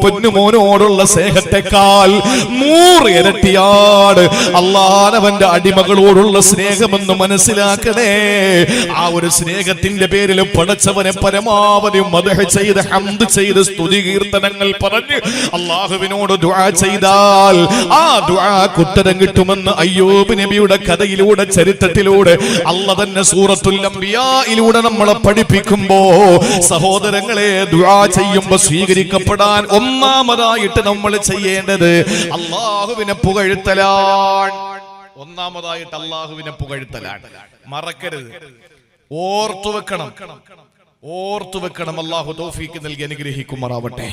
പൊന്നുമോനോടുള്ള സ്നേഹത്തെക്കാൾ 100 ഇരട്ടിയാണ് അല്ലാഹുവിന്റെ അടിമകളോടുള്ള സ്നേഹമെന്ന് മനസ്സിലാക്കണേ. ആ ഒരു സ്നേഹത്തിന്റെ പേരിൽ പടച്ചവനെ പരമാവധി മദ്ഹ് ചെയ്ത്, ഹംദ് ചെയ്ത്, സ്തുതി കീർത്തനങ്ങൾ പറഞ്ഞ് അല്ലാഹുവിനോട് ദുആ ചെയ്താൽ ആ ദുആക്ക് ഉത്തരം കിട്ടുമെന്ന് അയ്യൂബ് നബിയുടെ കഥയിലൂടെ, ചരിത്രത്തിലൂടെ അല്ലാഹു തന്നെ സൂറത്തുൽ അംബിയായിലൂടെ നമ്മളെ പഠിപ്പിക്കുമ്പോ, സഹോദരങ്ങളെ, ദുആ ചെയ്യുമ്പോൾ സ്വീകരിക്കപ്പെടാൻ ഒന്നാമതായിട്ട് നമ്മൾ ചെയ്യേണ്ടത് അല്ലാഹുവിനെ പുകഴ്ത്തലാണ്. ഒന്നാമതായിട്ട് അല്ലാഹുവിനെ പുകഴ്ത്തലാണ്. മറക്കരുത്, ഓർത്തു വെക്കണം. ഓർത്തു വെക്കണം. അല്ലാഹു തൗഫീഖ് നൽകി അനുഗ്രഹിക്കുമാറാവട്ടെ.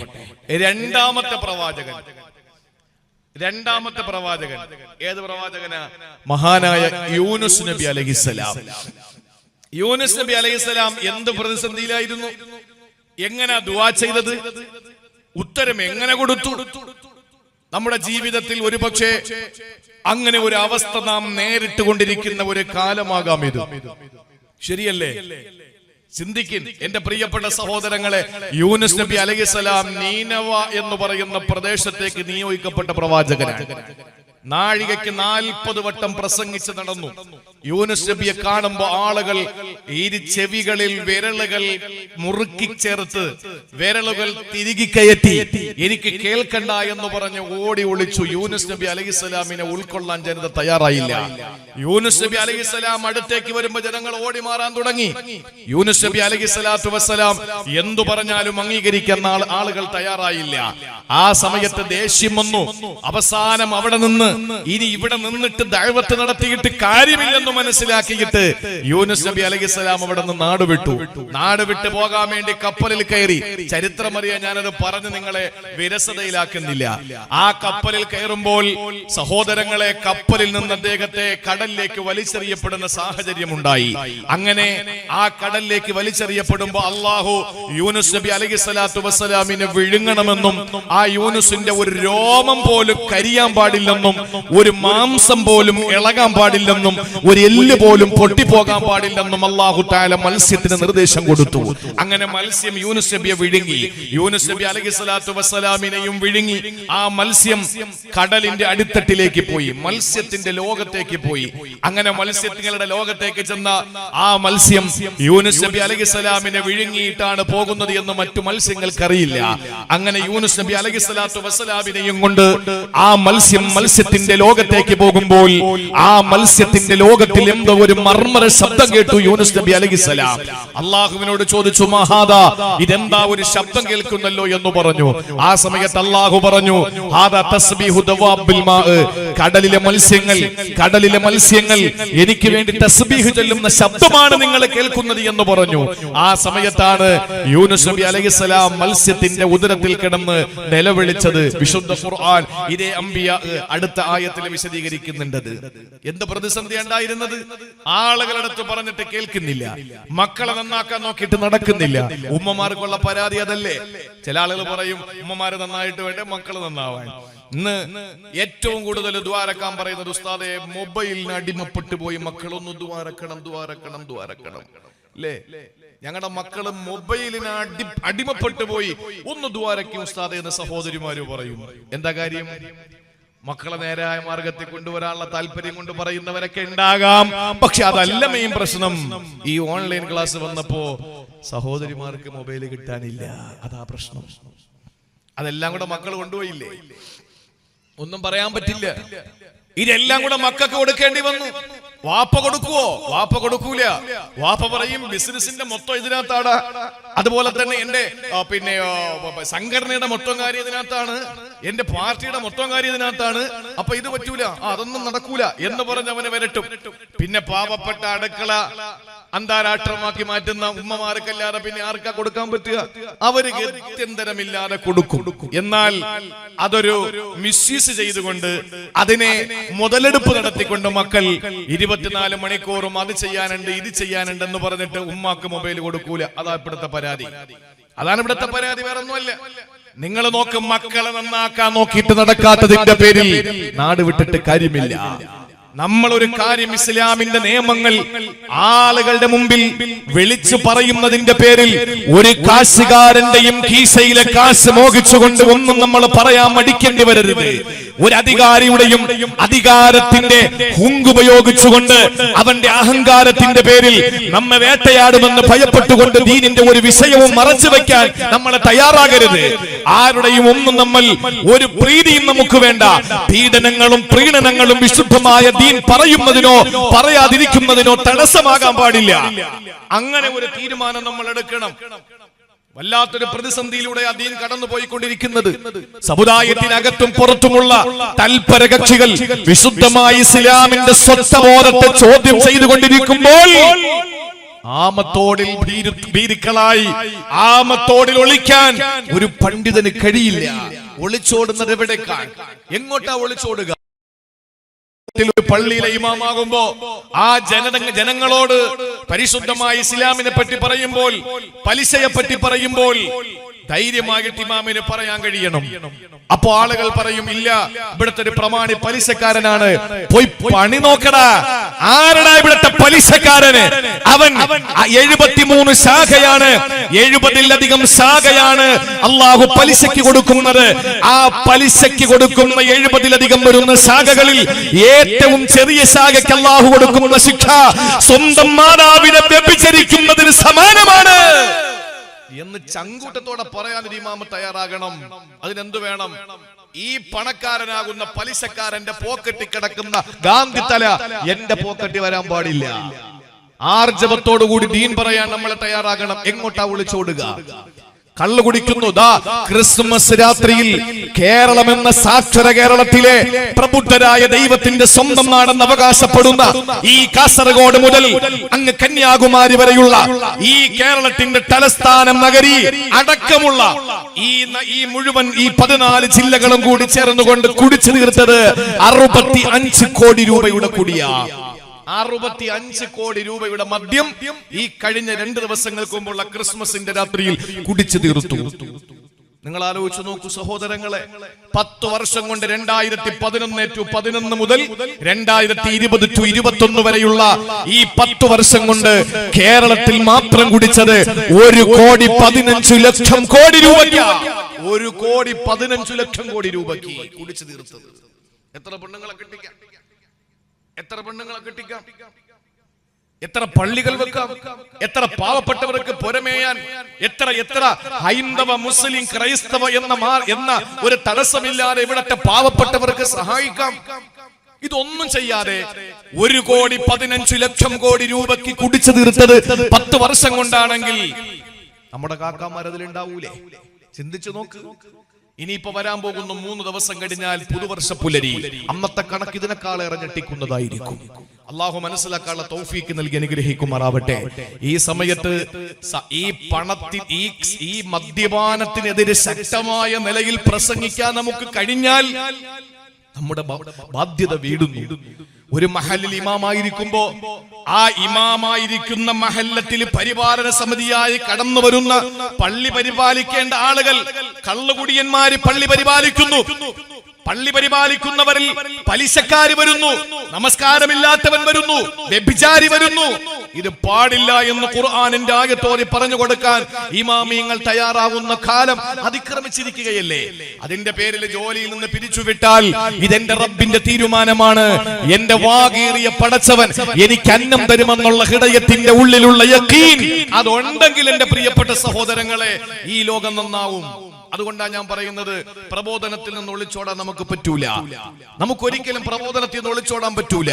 രണ്ടാമത്തെ പ്രവാചകൻ ഏത് പ്രവാചകനാ? മഹാനായ യൂനുസ് നബി അലൈഹിസ്സലാം. യൂനുസ് നബി അലൈഹിസ്സലാം എന്ത് പ്രതിസന്ധിയിലായിരുന്നു? എങ്ങനെ ദുആ ചെയ്തത്? ഉത്തരം എങ്ങനെ കൊടുത്തു? നമ്മുടെ ജീവിതത്തിൽ ഒരുപക്ഷെ അങ്ങനെ ഒരു അവസ്ഥ നാം നേരിട്ട് കൊണ്ടിരിക്കുന്ന ഒരു കാലമാകാം ഇത്. ശരിയല്ലേ? ചിന്തിക്കിൻ എന്റെ പ്രിയപ്പെട്ട സഹോദരങ്ങളെ. യൂനുസ് നബി അലൈഹിസ്സലാം നീനവ എന്ന് പറയുന്ന പ്രദേശത്തേക്ക് നിയോഗിക്കപ്പെട്ട പ്രവാചകനാണ്. നാഴികയ്ക്ക് 40 വട്ടം പ്രസംഗിച്ച് നടന്നു. യൂനുസ് നബിയെ കാണുമ്പോൾ ആളുകൾ ചെവികളിൽ വിരലുകൾ മുറുക്കി ചേർത്ത് വിരലുകൾ തിരികെ കയറ്റി എനിക്ക് കേൾക്കണ്ട എന്ന് പറഞ്ഞ് ഓടി ഒളിച്ചു. യൂനുസ് നബി അലൈഹിസ്സലാമിനെ ഉൾക്കൊള്ളാൻ ജനത തയ്യാറായില്ല. യൂനുസ് നബി അലൈഹിസ്സലാം അടുത്തേക്ക് വരുമ്പോൾ ജനങ്ങൾ ഓടി മാറാൻ തുടങ്ങി. യൂനുസ് നബി അലൈഹിസ്സലാത്തു വസ്സലാം എന്തു പറഞ്ഞാലും അംഗീകരിക്കാൻ ആളുകൾ തയ്യാറായില്ല. ആ സമയത്ത് ദേഷ്യം വന്നു. അവസാനം അവിടെ നിന്ന് ഇനി ഇവിടെ നിന്നിട്ട് ദഅവത്ത് നടത്തിയിട്ട് കാര്യമില്ലെന്ന് മനസ്സിലാക്കിയിട്ട് യൂനുസ് നബി അലൈഹിസ്സലാം അവിടെ നിന്ന് നാട് വിട്ട് പോകാൻ വേണ്ടി കപ്പലിൽ കയറി. ചരിത്രമറിയാൻ ഞാനത് പറഞ്ഞ് നിങ്ങളെ വിരസതയിലാക്കുന്നില്ല. ആ കപ്പലിൽ കയറുമ്പോൾ സഹോദരങ്ങളെ, കപ്പലിൽ നിന്ന് അദ്ദേഹത്തെ കടലിലേക്ക് വലിച്ചെറിയപ്പെടുന്ന സാഹചര്യം ഉണ്ടായി. അങ്ങനെ ആ കടലിലേക്ക് വലിച്ചെറിയപ്പെടുമ്പോൾ അല്ലാഹു യൂനുസ് നബി അലൈഹിസ്സലാത്തു വസ്സലാമിനെ വിഴുങ്ങണമെന്നും ആ യൂനുസിന്റെ ഒരു രോമം പോലും കരിയാൻ പാടില്ലെന്നും ഒരു മാംസം പോലും ഇളകാൻ പാടില്ലെന്നും ഒരു എല്ല് പോലും പൊട്ടിപ്പോകാൻ പാടില്ലെന്നും അല്ലാഹു തആല മത്സ്യത്തിന് നിർദ്ദേശം കൊടുത്തു. അങ്ങനെ മത്സ്യം യൂനുസ് നബിയെ വിഴുങ്ങി. യൂനുസ് നബി അലൈഹിസ്സലാത്തു വസ്സലാമിനെയും വിഴുങ്ങി. ആ മത്സ്യം കടലിന്റെ അടിത്തട്ടിലേക്ക് പോയി, മത്സ്യത്തിന്റെ ലോകത്തേക്ക് പോയി. അങ്ങനെ മത്സ്യങ്ങളുടെ ലോകത്തേക്ക് ചെന്ന ആ മത്സ്യം യൂനുസ് നബി അലൈഹിസ്സലാമിനെ വിഴുങ്ങിയിട്ടാണ് പോകുന്നത് എന്ന് മറ്റു മത്സ്യങ്ങൾക്കറിയില്ല. അങ്ങനെ യൂനുസ് നബി അലൈഹിസ്സലാത്തു വസ്സലാമിനെയും കൊണ്ട് ആ മത്സ്യത്തിന്റെ ലോകത്തേക്ക് പോകുമ്പോൾ ആ മത്സ്യത്തിന്റെ ലോകത്തിൽ എന്തോ ഒരു മർമ്മര ശബ്ദം കേട്ടു. യൂനുസ് നബി അലൈഹിസ്സലാം അല്ലാഹുവിനോട് ചോദിച്ചു, മഹാദാ, ഇതെന്താ ഒരു ശബ്ദം കേൾക്കുന്നല്ലോ എന്ന് പറഞ്ഞു. ആ സമയത്ത് അല്ലാഹു പറഞ്ഞു, ഹാദാ തസ്ബീഹു ദവാബിൽ മാ, കടലിലെ മത്സ്യങ്ങൾ എനിക്ക് വേണ്ടി തസ്ബീഹ് ചൊല്ലുന്ന ശബ്ദമാണ് നിങ്ങൾ കേൾക്കുന്നത് എന്ന് പറഞ്ഞു. ആ സമയത്താണ് യൂനുസ് നബി അലൈഹിസ്സലാം മത്സ്യത്തിന്റെ ഉദരത്തിൽ കിടന്ന് നിലവിളിച്ചത്. വിശുദ്ധ ഖുർആൻ ഇതേ അംബിയാ അടുത്ത ആയത്തിൽ വിശദീകരിക്കുന്നുണ്ട്. എന്ത് പ്രതിസന്ധി ഉണ്ടായിരുന്നത്? ആളുകളടുത്ത് പറഞ്ഞിട്ട് കേൾക്കുന്നില്ല, മക്കളെ നന്നാക്കാൻ നോക്കിയിട്ട് നടക്കുന്നില്ല. ഉമ്മമാർക്കുള്ള പരാതി അതല്ലേ? ചില ആളുകൾ പറയും ഉമ്മമാര് നന്നായിട്ട് വേണ്ടേ മക്കള് നന്നാവാൻ. ഇന്ന് ഏറ്റവും കൂടുതൽ ദ്വാരക്കാൻ പറയുന്നത്, ഉസ്താദെ മൊബൈലിന് അടിമപ്പെട്ടു പോയി മക്കളൊന്ന് ദ്വാരക്കണം അല്ലേ? ഞങ്ങളുടെ മക്കള് മൊബൈലിന് അടിമപ്പെട്ടു പോയി, ഒന്ന് ദ്വാരക്കും ഉസ്താദെ എന്ന് സഹോദരിമാര് പറയും. എന്താ കാര്യം? മക്കളെ നേരായ മാർഗത്തിൽ കൊണ്ടുവരാനുള്ള താല്പര്യം കൊണ്ട് പറയുന്നവരൊക്കെ ഉണ്ടാകാം. പക്ഷെ അതല്ല മെയിൻ പ്രശ്നം. ഈ ഓൺലൈൻ ക്ലാസ് വന്നപ്പോ സഹോദരിമാർക്ക് മൊബൈൽ കിട്ടാനില്ല, അതാ പ്രശ്നം. അതെല്ലാം കൂടെ മക്കൾ കൊണ്ടുപോയില്ലേ? ഒന്നും പറയാൻ പറ്റില്ല. ഇതെല്ലാം കൂടെ മക്കൾക്ക് കൊടുക്കേണ്ടി വന്നു. വാപ്പ കൊടുക്കുവോ? വാപ്പ കൊടുക്കൂല. വാപ്പ പറയും ബിസിനസിന്റെ മൊത്തം ഇതിനകത്താണ്, അതുപോലെ തന്നെ എന്റെ സംഘടനയുടെ മൊത്തം കാര്യം ഇതിനകത്താണ്, എന്റെ പാർട്ടിയുടെ മൊത്തം കാര്യം ഇതിനകത്താണ്, അപ്പൊ ഇത് പറ്റൂല, അതൊന്നും നടക്കൂല എന്ന് പറഞ്ഞ് അവനെ വരട്ടും. പിന്നെ പാവപ്പെട്ട അടുക്കള അന്താരാഷ്ട്രമാക്കി മാറ്റുന്ന ഉമ്മമാർക്കല്ലാതെ പിന്നെ ആർക്കാ കൊടുക്കാൻ പറ്റുക? അവര് ഗത്യന്തരമില്ലാതെ കൊടുക്കും. എന്നാൽ അതൊരു മിസ്യൂസ് ചെയ്തുകൊണ്ട് അതിനെ മുതലെടുപ്പ് നടത്തിക്കൊണ്ട് മക്കൾ 24 മണിക്കൂറും അത് ചെയ്യാനുണ്ട് ഇത് ചെയ്യാനുണ്ട് എന്ന് പറഞ്ഞിട്ട് ഉമ്മാക്ക് മൊബൈൽ കൊടുക്കൂല. അതാണ് ഇവിടുത്തെ പരാതി. വേറെ ഒന്നുമല്ല. നിങ്ങൾ നോക്കും, മക്കളെ നന്നാക്കാൻ നോക്കിയിട്ട് നടക്കാത്തതിന്റെ പേരിൽ നാട് വിട്ടിട്ട് കാര്യമില്ല. നമ്മൾ ഒരു കാര്യം, ഇസ്ലാമിന്റെ നിയമങ്ങൾ ആളുകളുടെ മുമ്പിൽ വിളിച്ചു പറയുന്നതിന്റെ പേരിൽ ഒരു കാശുകാരന്റെയും കീശയിലെ കാശ് മോഹിച്ചുകൊണ്ട് ഒന്നും നമ്മൾ പറയാൻ മടിക്കേണ്ടി വരരുത്. ഒരു അധികാരിയുടെയും അധികാരത്തിന്റെ ഹുങ്കുപയോഗിച്ചുകൊണ്ട് അവന്റെ അഹങ്കാരത്തിന്റെ പേരിൽ നമ്മെ വേട്ടയാടുമെന്ന് ഭയപ്പെട്ടുകൊണ്ട് ദീനിന്റെ ഒരു വിഷയവും മറച്ചു വെക്കാൻ നമ്മൾ തയ്യാറാകരുത്. ആരുടെയും ഒന്നും നമ്മൾ ഒരു പ്രീതിയും നമുക്ക് വേണ്ട. പീഡനങ്ങളും പ്രീണനങ്ങളും വിശുദ്ധമായ ദീൻ പറയുന്നതിനോ പറയാതിരിക്കുന്നതിനോ തടസ്സമാകാൻ പാടില്ല. അങ്ങനെ ഒരു തീരുമാനം നമ്മൾ എടുക്കണം. വല്ലാത്തൊരു പ്രതിസന്ധിയിലൂടെ ദീൻ കടന്നു പോയിക്കൊണ്ടിരിക്കുന്നത്. സമുദായത്തിനകത്തും പുറത്തുമുള്ള തൽപര കക്ഷികൾ വിശുദ്ധമായ ഇസ്ലാമിന്റെ സ്വത്വബോധത്തെ ചോദ്യം ചെയ്തുകൊണ്ടിരിക്കുമ്പോൾ ആമത്തോടിൽ ഭീരുക്കളായി ആമത്തോടിൽ ഒളിക്കാൻ ഒരു പണ്ഡിതന് കഴിയില്ല. ഒളിച്ചോടുന്നത് എവിടേക്കാണ്? എങ്ങോട്ടാ ഒളിച്ചോടുക? പള്ളിയിലെ ഇമാമാകുമ്പോ ആ ജനങ്ങളോട് പരിശുദ്ധമായ ഇസ്ലാമിനെ പറ്റി പറയുമ്പോൾ, പലിശയെ പറ്റി പറയുമ്പോൾ ധൈര്യമായിട്ട് ഇമാമിന് പറയാൻ കഴിയണം. അപ്പോ ആളുകൾ പറയും, ഇല്ല, ഇവിടുത്തെ ഒരു പ്രമാണി പലിശക്കാരനാണ്, പോയി പണി നോക്കടാ. ആരടാ ഇവിടുത്തെ പലിശക്കാരന്? അവൻ 73 ശാഖയാണ്, 70-ലധികം ശാഖയാണ് അള്ളാഹു പലിശയ്ക്ക് കൊടുക്കുന്നത്. ആ പലിശയ്ക്ക് കൊടുക്കുന്ന 70-ലധികം വരുന്ന ശാഖകളിൽ ഏറ്റവും ചെറിയ ശാഖയ്ക്ക് അള്ളാഹു കൊടുക്കുന്ന ശിക്ഷ സ്വന്തം മാതാവിനെ വ്യഭിചരിക്കുന്നതിന് സമാനമാണ് എന്ന് ചങ്കൂട്ടത്തോടെ പറയാൻ ഒരു ഇമാമ് തയ്യാറാകണം. അതിനെന്ത് വേണം? ഈ പണക്കാരനാകുന്ന പലിശക്കാരന്റെ പോക്കറ്റിൽ കിടക്കുന്ന ഗാന്ധി തല എന്റെ പോക്കറ്റിൽ വരാൻ പാടില്ല. ആർജവത്തോടുകൂടി ദീൻ പറയാൻ നമ്മൾ തയ്യാറാകണം. എങ്ങോട്ടാ ഒളിച്ചോടുക? കള്ളു കുടിക്കുന്നു. ക്രിസ്മസ് രാത്രിയിൽ കേരളം എന്ന സാക്ഷര കേരളത്തിലെ പ്രബുദ്ധരായ ദൈവത്തിന്റെ സ്വന്തം നാടെന്ന് അവകാശപ്പെടുന്ന ഈ കാസർഗോഡ് മുതൽ അങ്ങ് കന്യാകുമാരി വരെയുള്ള ഈ കേരളത്തിന്റെ തലസ്ഥാനം നഗരി അടക്കമുള്ള ഈ മുഴുവൻ ഈ 14 ജില്ലകളും കൂടി ചേർന്നുകൊണ്ട് കുടിച്ചു തീർത്തത് 65 കോടി രൂപയുടെ കുടിയാ. 65 കോടി രൂപയുടെ മദ്യം ഈ കഴിഞ്ഞ 2 ദിവസങ്ങൾക്ക് മുമ്പുള്ള ക്രിസ്മസിന്റെ രാത്രിയിൽ കുടിച്ചു തീർത്തു. നിങ്ങൾ ആലോചിച്ചു നോക്കൂ സഹോദരങ്ങളെ, 10 വർഷം കൊണ്ട് 2011 മുതൽ 2020 to 2021 വരെയുള്ള ഈ 10 വർഷം കൊണ്ട് കേരളത്തിൽ മാത്രം കുടിച്ചത് 1,15,00,000 കോടി രൂപയ്ക്ക്. 1,15,00,000 കോടി രൂപയ്ക്ക് കുടിച്ചു തീർത്തത്. എത്ര പെണ്ണുങ്ങളെ കെട്ടിക്കാം? എത്ര പെണ്ണുങ്ങളെ കെട്ടിക്കാം? എത്ര പള്ളികൾ വെക്കാം? എത്ര പാവപ്പെട്ടവർക്ക് പുരമേയാൻ? എത്ര ഹൈന്ദവ, മുസ്ലിം, ക്രൈസ്തവ എന്ന ഒരു തടസ്സമില്ലാതെ ഇവിടത്തെ പാവപ്പെട്ടവർക്ക് സഹായിക്കാം. ഇതൊന്നും ചെയ്യാതെ 1,15,00,000 കോടി രൂപയ്ക്ക് കുടിച്ചു തീർത്തത് 10 വർഷം കൊണ്ടാണെങ്കിൽ നമ്മുടെ കാക്കാമാർ അതിലുണ്ടാവൂലേ? ചിന്തിച്ചു നോക്ക്. ഇനിയിപ്പോ വരാൻ പോകുന്ന 3 ദിവസം കഴിഞ്ഞാൽ പുതുവർഷ പുലരി. അന്നത്തെ കണക്ക് ഇതിനേക്കാളേറെ ഞെട്ടിക്കുന്നതായിരിക്കും. അള്ളാഹു മനസ്സിലാക്കാനുള്ള തൗഫീക്ക് നൽകി അനുഗ്രഹിക്കുമാറാവട്ടെ. ഈ സമയത്ത് ഈ മദ്യപാനത്തിനെതിരെ ശക്തമായ നിലയിൽ പ്രസംഗിക്കാൻ നമുക്ക് കഴിഞ്ഞാൽ നമ്മുടെ ബാധ്യത വീടുന്നു. ഒരു മഹല്ലിൽ ഇമാമായിരിക്കുമ്പോ ആ ഇമാമായിരിക്കുന്ന മഹല്ലത്തിൽ പരിപാലന സമിതിയായി കടന്നു വരുന്ന പള്ളി പരിപാലിക്കേണ്ട ആളുകൾ കള്ളുകുടിയന്മാര് പള്ളി പരിപാലിക്കുന്നു. പള്ളി പരിപാലിക്കുന്നവരിൽ പലിശക്കാര് വരുന്നു, നമസ്കാരമില്ലാത്തവൻ വരുന്നു, വ്യഭിചാരി വരുന്നു. ഇത് പാടില്ല എന്ന് ഖുർആനിന്റെ ആയത്തോടെ പറഞ്ഞു കൊടുക്കാൻ ഇമാമിയങ്ങൾ തയ്യാറാകുന്ന കാലം അതിക്രമിച്ചിരിക്കുകയല്ലേ? അതിന്റെ പേരിൽ ജോലിയിൽ നിന്ന് പിരിച്ചുവിട്ടാൽ ഇതെന്റെ റബ്ബിന്റെ തീരുമാനമാണ്, എന്റെ വാകീറിയ പടച്ചവൻ എനിക്ക് അന്നം തരുമെന്നുള്ള ഹൃദയത്തിന്റെ ഉള്ളിലുള്ള യഖീൻ അതുണ്ടെങ്കിൽ എന്റെ പ്രിയപ്പെട്ട സഹോദരങ്ങളെ ഈ ലോകം നന്നാവും. അതുകൊണ്ടാണ് ഞാൻ പറയുന്നത്, പ്രബോധനത്തിൽ നിന്ന് ഒളിച്ചോടാൻ നമുക്ക് പറ്റൂല. നമുക്കൊരിക്കലും പ്രബോധനത്തിൽ നിന്ന് ഒളിച്ചോടാൻ പറ്റൂല.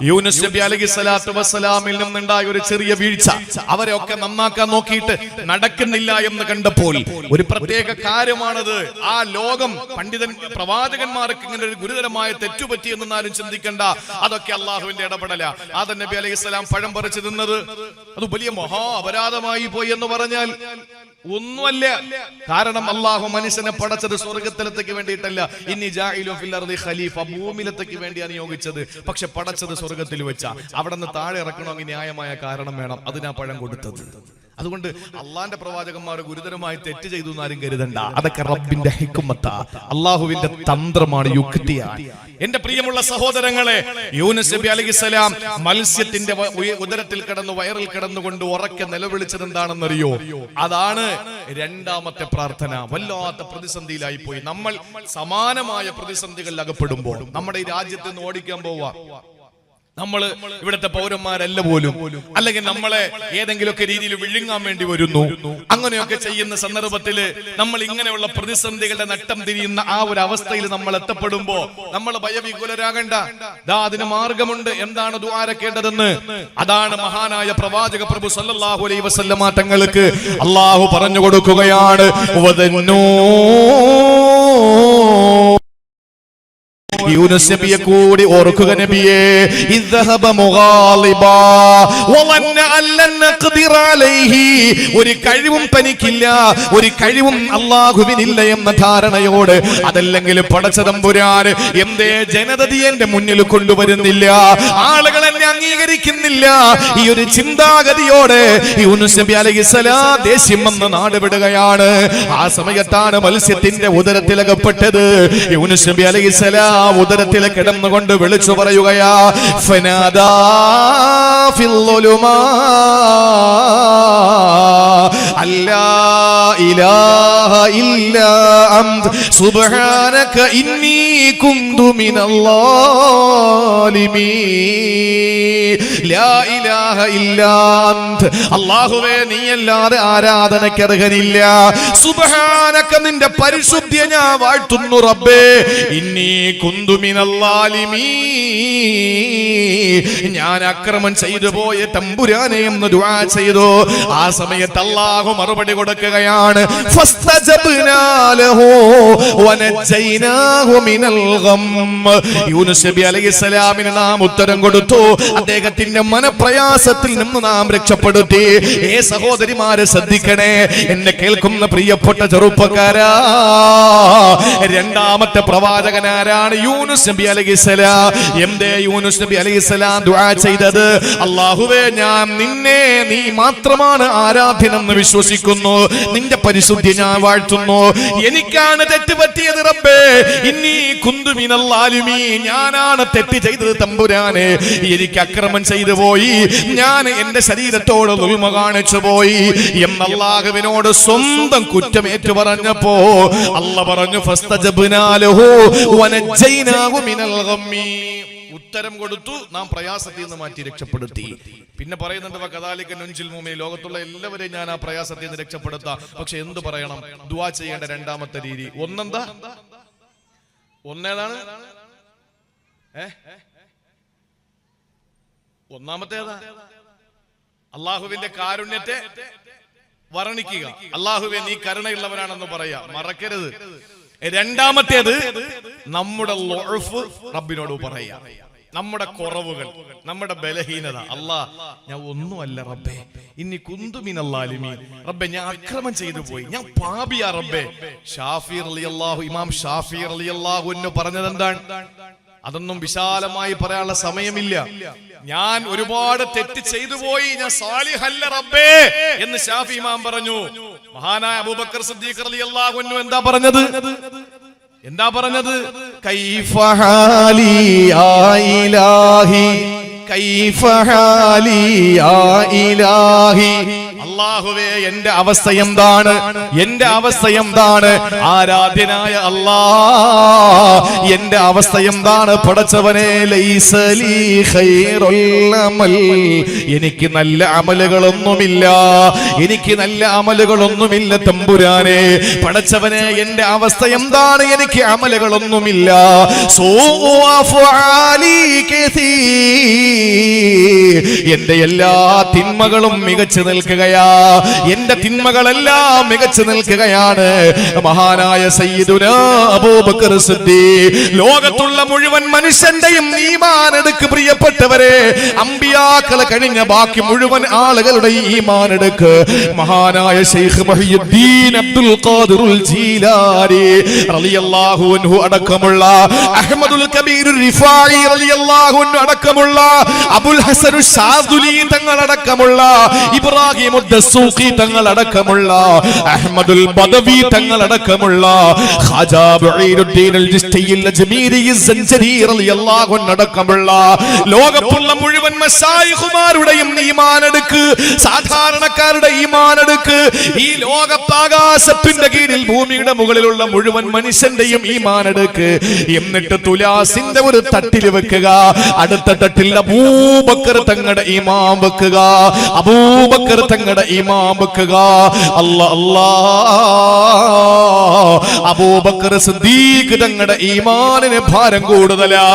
യൂനുസ് നബി അലൈഹിസ്സലാത്തു വസ്സലാമിൽ നിന്നുണ്ടായ ഒരു ചെറിയ വീഴ്ച, അവരെ ഒക്കെ നന്നാക്കാൻ നോക്കിയിട്ട് നടക്കുന്നില്ല എന്ന് കണ്ടപ്പോൾ ഒരു പ്രത്യേക കാര്യമാണത്. ആ ലോകം പ്രവാചകന്മാർക്ക് ഇങ്ങനെ ഒരു ഗുരുതരമായ തെറ്റുപറ്റി എന്നാലും ചിന്തിക്കണ്ട. അതൊക്കെ അള്ളാഹുവിന്റെ ഇടപെടല. ആദം നബി അലൈഹിസ്സലാം പഴം പറിച്ചു തിന്നത് അത് വലിയ മഹാ അപരാധമായി പോയി എന്ന് പറഞ്ഞാൽ ഒന്നുമല്ല. കാരണം അള്ളാഹു മനുഷ്യനെ പടച്ചത് സ്വർഗത്തിലത്തേക്ക് വേണ്ടിയിട്ടല്ല. ഇനി ജാഇലു ഫിൽ അർദി ഖലീഫ, ഭൂമിയിലത്തേക്ക് വേണ്ടിയാണ് നിയോഗിച്ചത്. പക്ഷെ പടച്ചത് സ്വർഗത്തിൽ വെച്ചാ. അവിടെ നിന്ന് താഴെ ഇറക്കണമെങ്കിൽ ന്യായമായ കാരണം വേണം. അതിനാ പഴം കൊടുത്തത്. അതുകൊണ്ട് അള്ളാന്റെ പ്രവാചകന്മാർ ഗുരുതരമായി തെറ്റ് ചെയ്തു എന്നാരും കരുതണ്ട. അതൊക്കെ റബ്ബിന്റെ ഹിക്മത്താ, അള്ളാഹുവിന്റെ തന്ത്രമാണ്, യുക്തിയാണ്. എന്റെ പ്രിയമുള്ള സഹോദരങ്ങളെ, യൂനുസ് നബി അലൈഹിസ്സലാം മത്സ്യത്തിന്റെ ഉദരത്തിൽ കിടന്നു, വയറിൽ കിടന്നുകൊണ്ട് ഉറക്കെ നിലവിളിച്ചത് എന്താണെന്നറിയോ? അതാണ് രണ്ടാമത്തെ പ്രാർത്ഥന. വല്ലാത്ത പ്രതിസന്ധിയിലായി പോയി നമ്മൾ. സമാനമായ പ്രതിസന്ധികളിൽ അകപ്പെടുമ്പോൾ നമ്മുടെ ഈ രാജ്യത്ത് നിന്ന് ഓടിക്കാൻ പോവാ. നമ്മള് ഇവിടുത്തെ പൗരന്മാരല്ല പോലും, അല്ലെങ്കിൽ നമ്മളെ ഏതെങ്കിലുമൊക്കെ രീതിയിൽ വിഴുങ്ങാൻ വേണ്ടി വരുന്നു. അങ്ങനെയൊക്കെ ചെയ്യുന്ന സന്ദർഭത്തില് നമ്മൾ ഇങ്ങനെയുള്ള പ്രതിസന്ധികളുടെ നട്ടം തിരിയുന്ന ആ ഒരു അവസ്ഥയിൽ നമ്മൾ എത്തപ്പെടുമ്പോ നമ്മൾ ഭയവികുലരാകണ്ട. അതിന് മാർഗമുണ്ട്. എന്താണ് ദുആരക്കേണ്ടതെന്ന്? അതാണ് മഹാനായ പ്രവാചക പ്രഭു സല്ലല്ലാഹു അലൈഹി വസല്ലമ തങ്ങൾക്ക് അള്ളാഹു പറഞ്ഞു കൊടുക്കുകയാണ്. യൂനുസ് നബിയെ കൂടി ഓർക്കുക നബിയേ. ഇദ്ഹബ മുഗാളിബാ വലന്ന അല്ലൻ നഖ്ദിറ അലൈഹി, ഒരു കഴിവും തനിക്കില്ല, ഒരു കഴിവും അല്ലാഹുവിനില്ല എന്ന ധാരണയോട്, അതല്ലെങ്കിൽ പടച്ച തമ്പുരാന് എന്തേ ജനതതി എന്റെ മുന്നിൽ കൊണ്ടുവരുന്നില്ല, ആളുകൾ എന്നെ അംഗീകരിക്കുന്നില്ല, ഈ ഒരു ചിന്താഗതിയോടെ യൂനുസ് നബി അലൈഹിസ്സലാം ദേഷ്യം വന്ന് നാട് വിടുകയാണ്. ആ സമയത്താണ് മത്സ്യത്തിന്റെ ഉദരത്തിലകപ്പെട്ടത്. യൂനുസ് നബി അലൈഹിസ്സലാം ഉദരത്തിൽ കിടന്നുകൊണ്ട് വിളിച്ചു പറയുകയാ, ഫനാദാ ഫിൽ ളുലുമാ അല്ലാ ഇലാഹ ഇല്ലാ അൻത സുബ്ഹാനക ഇന്നി കുന്തു മിനൽ ളാലിമീൻ. ലാ ഇലാഹ ഇല്ലാ അൻത, അല്ലാഹുവേ നീയല്ലാതെ ആരാധനയ്ക്ക് അർഹനില്ല. സുബ്ഹാനക, നിന്റെ പരിശുദ്ധിയെ ഞാൻ വാഴ്ത്തുന്നു റബ്ബേ. ഇന്നി കുന്തു മിനൽ ളാലിമീൻ, ഞാൻ അക്രമം ചെയ്തു പോയ തമ്പുരാനെ എന്ന് ദുആ ചെയ്തു. ആ സമയത്ത് അല്ലാഹു മറുപടി കൊടുക്കുകയാണ്, ഫസ്തജബ്നാ ലഹു വനജൈനാഹു മിനൽ ഗം. യൂനുസ് നബി അലൈഹിസ്സലാമിന് നാം ഉത്തരം കൊടുത്തു, അദ്ദേഹത്തിന്റെ മനപ്രയാസത്തിൽ നിന്ന് നാം രക്ഷപ്പെടുത്തി. ഏ സഹോദരിമാരെ ശ്രദ്ധിക്കണേ, എന്നെ കേൾക്കുന്ന പ്രിയപ്പെട്ട ചെറുപ്പക്കാരാ, രണ്ടാമത്തെ പ്രവാചകൻ ആരാണ്? യൂനുസ് നബി അലൈഹിസ്സലാം. എന്തേ യൂനുസ് നബി അലൈഹിസ്സലാം ദുആ ചെയ്തത്? അല്ലാഹുവേ, ഞാൻ നിന്നെ, നീ മാത്രമാണ് ആരാധ്യനെന്ന് വിശ്വസിക്കുന്നു, നിന്റെ പരിശുദ്ധി ഞാൻ വാഴ്ത്തുന്നു. എനിക്കാണ് തെറ്റ് പറ്റിയത് റബ്ബേ, ഇന്നി കുന്തു മിനൽ ളാലിമീൻ, ഞാനാണ് തെറ്റ് ചെയ്തത് തമ്പുരാനെ, എനിക്ക് അക്രമം ചെയ്തു പോയി, ഞാൻ എന്റെ ശരീരത്തോട് ദുൽമ കാണിച്ചു പോയി എന്ന് അല്ലാഹുവിനോട് സ്വന്തം കുറ്റമേറ്റു പറഞ്ഞപ്പോ അല്ലാഹ് പറഞ്ഞു, ഫസ്തജബ്നാ ലഹു വനജൈനാഹു മിനൽ ഗമ്മി. ഉത്തരം കൊടുത്തു, നാം പ്രയാസത്തിൽ നിന്ന് മാറ്റി രക്ഷപ്പെടുത്തി. പിന്നെ പറയുന്നുണ്ട്, വകദാലിക നുൻജിൽ മുഅ്മിനീൻ, ലോകത്തുള്ള എല്ലാവരെയും ഞാൻ ആ പ്രയാസത്തിൽ നിന്ന് രക്ഷപ്പെടുത്താം. പക്ഷെ എന്ത് പറയണം? ദുആ ചെയ്യേണ്ട രണ്ടാമത്തെ രീതി ഒന്നെന്താ? ഒന്നേതാണ്? ഒന്നാമത്തേതാ? അല്ലാഹുവിന്റെ കാരുണ്യത്തെ വർണ്ണിക്കുക. അല്ലാഹുവേ നീ കരുണയുള്ളവനാണെന്ന് പറയാ, മറക്കരുത്. രണ്ടാമത്തേത് നമ്മുടെ ളുഅഫ് റബ്ബിനോട് പറയാ, നമ്മുടെ കുറവുകൾ, നമ്മുടെ ബലഹീനത. അല്ലാഹ്, ഞാൻ ഒന്നുമല്ല റബ്ബേ, ഇന്നി കുന്തു മിനൽ ളാലിമീൻ, റബ്ബേ ഞാൻ അക്രമം ചെയ്തു പോയി, ഞാൻ പാപിയാ റബ്ബേ. ഇമാം ഷാഫി റളിയല്ലാഹു അൻഹു പറഞ്ഞത് എന്താണ്? അതൊന്നും വിശാലമായി പറയാനുള്ള സമയമില്ല. ഞാൻ ഒരുപാട് തെറ്റ് ചെയ്തു പോയി, ഞാൻ സാലിഹല്ല റബ്ബേ എന്ന് ഷാഫി ഇമാം പറഞ്ഞു. മഹാനായ അബൂബക്കർ സിദ്ദീഖ് റളിയല്ലാഹു അൻഹു എന്താ പറഞ്ഞത്? കൈഫ ഹാലി യാ ഇലാഹി, കൈഫ ഹാലി യാ ഇലാഹി. അല്ലാഹുവേ, എന്റെ അവസ്ഥ എന്താണ്? എന്റെ അവസ്ഥ എന്താണ്? ആരാധ്യനായ അല്ലാഹ്, എന്റെ അവസ്ഥ എന്താണ്? പടച്ചവനെ, ലൈസ ലീ ഖൈറുൽ അമൽ, എനിക്ക് നല്ല അമലുകളൊന്നുമില്ല, എനിക്ക് നല്ല അമലുകളൊന്നുമില്ല തമ്പുരാനെ. പടച്ചവനെ, എന്റെ അവസ്ഥ എന്താണ്? എനിക്ക് അമലുകളൊന്നുമില്ല. എന്റെ എല്ലാ തിന്മകളും മികച്ചു നിൽക്കുകയാ, എന്റെ തിന്മകളെല്ലാം മികച്ചു നിൽക്കുകയാണ്. മഹാനായ സയ്യിദുനാ അബൂബക്കർ സിദ്ദീഖ്, ലോകത്തുള്ള മുഴുവൻ മനുഷ്യന്റെയും ഈമാൻ എടുക്ക് പ്രിയപ്പെട്ടവരെ, അമ്പിയാക്കളെ കഴിഞ്ഞ ബാക്കി മുഴുവൻ ആളുകളുടെ ഈമാൻ എടുക്ക്. മഹാനായ ശൈഖ് മുഹയ്യിദ്ദീൻ അബ്ദുൽ ഖാദിറുൽ ജീലാനി റളിയല്ലാഹു അൻഹു അടക്കമുള്ള, അഹ്മദുൽ കബീർ റിഫായി റളിയല്ലാഹു അൻഹു അടക്കമുള്ള, അബുൽ ഹസൻ ശാദുലി തങ്ങൾ അടക്കമുള്ള, ഇബ്രാഹിം ദസ്സൂഖി തങ്ങൾ അടക്കമുള്ള, അഹ്മദുൽ ബദവി തങ്ങൾ അടക്കമുള്ള, ഖാജാ ബഈരുദ്ദീൻ അൽ ജിസ്തി അൽ അജ്മീരി സഞ്ചരി റളിയല്ലാഹു അൻഹു അടക്കമുള്ള ലോകത്തുള്ള മുഴുവൻ മശായിഖുമാരുടെയും ഈമാൻ എടുക്ക്, സാധാരണക്കാരുടെ ഈമാൻ എടുക്ക്. ഈ ലോകത്താകാശത്തിന്റെ കീഴിൽ ഭൂമിയുടെ മുകളിലുള്ള മുഴുവൻ മനുഷ്യന്റെയും ഈമാൻ എടുക്ക്. എന്നിട്ട് തുലാസിന്റെ ഒരു തട്ടിൽ വെക്കുക, അടുത്ത തട്ടിൽ അബൂബക്കർ തങ്ങളുടെ ഈമാൻ വെക്കുക. അബൂബക്കർ തങ്ങളുടെ തങ്ങളുടെ ഈമാൻ വെക്കുക. അബൂബക്കർ സിദ്ദീഖ് തങ്ങളുടെ ഈമാനിന് ഭാരം കൂടുതലാ.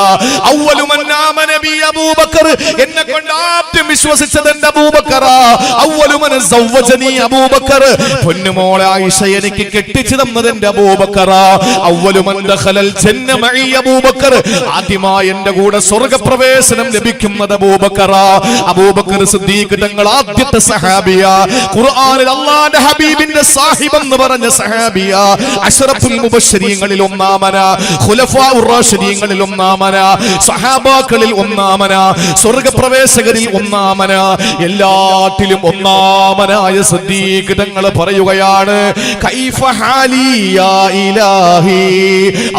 അവ്വലു മൻ ആമന ബി അബൂബക്കർ, എന്നെ കൊണ്ട് ആദ്യം വിശ്വസിച്ചത് എന്റെ അബൂബക്കറാ. അവ്വലു മൻ സവ്വജനി അബൂബക്കർ, പൊന്നുമോളെ ആയിഷ എനിക്ക് കെട്ടിച്ചു തന്നത് എന്റെ അബൂബക്കറാ. അവ്വലു മൻ ദഖലൽ ജന്ന മഇ അബൂബക്കർ, ആദ്യമായി എന്റെ കൂടെ സ്വർഗ്ഗപ്രവേശനം ലഭിക്കുന്നത് അബൂബക്കറാ. അബൂബക്കർ സിദ്ദീഖ് തങ്ങൾ ആദ്യത്തെ സഹാബിയാ. ഖുർആനിൽ അല്ലാഹുവിന്റെ ഹബീബിന്റെ സാഹിബ് എന്ന് പറഞ്ഞ സഹാബിയാ. അശ്റഫുൽ മുബശ്ശരീങ്ങളിൽ ഒന്നാമനാ, ഖുലഫാഉർ റാഷിദീങ്ങളിൽ ഒന്നാമനാ, സഹാബാക്കളിൽ ഒന്നാമനാ, സ്വർഗ്ഗപ്രവേശകരിൽ ഒന്നാമനാ, എല്ലാറ്റിലും ഒന്നാമനായ സിദ്ദീഖ് തങ്ങൾ പറയുകയാണ്, കൈഫ ഹാലി യാ ഇലാഹി,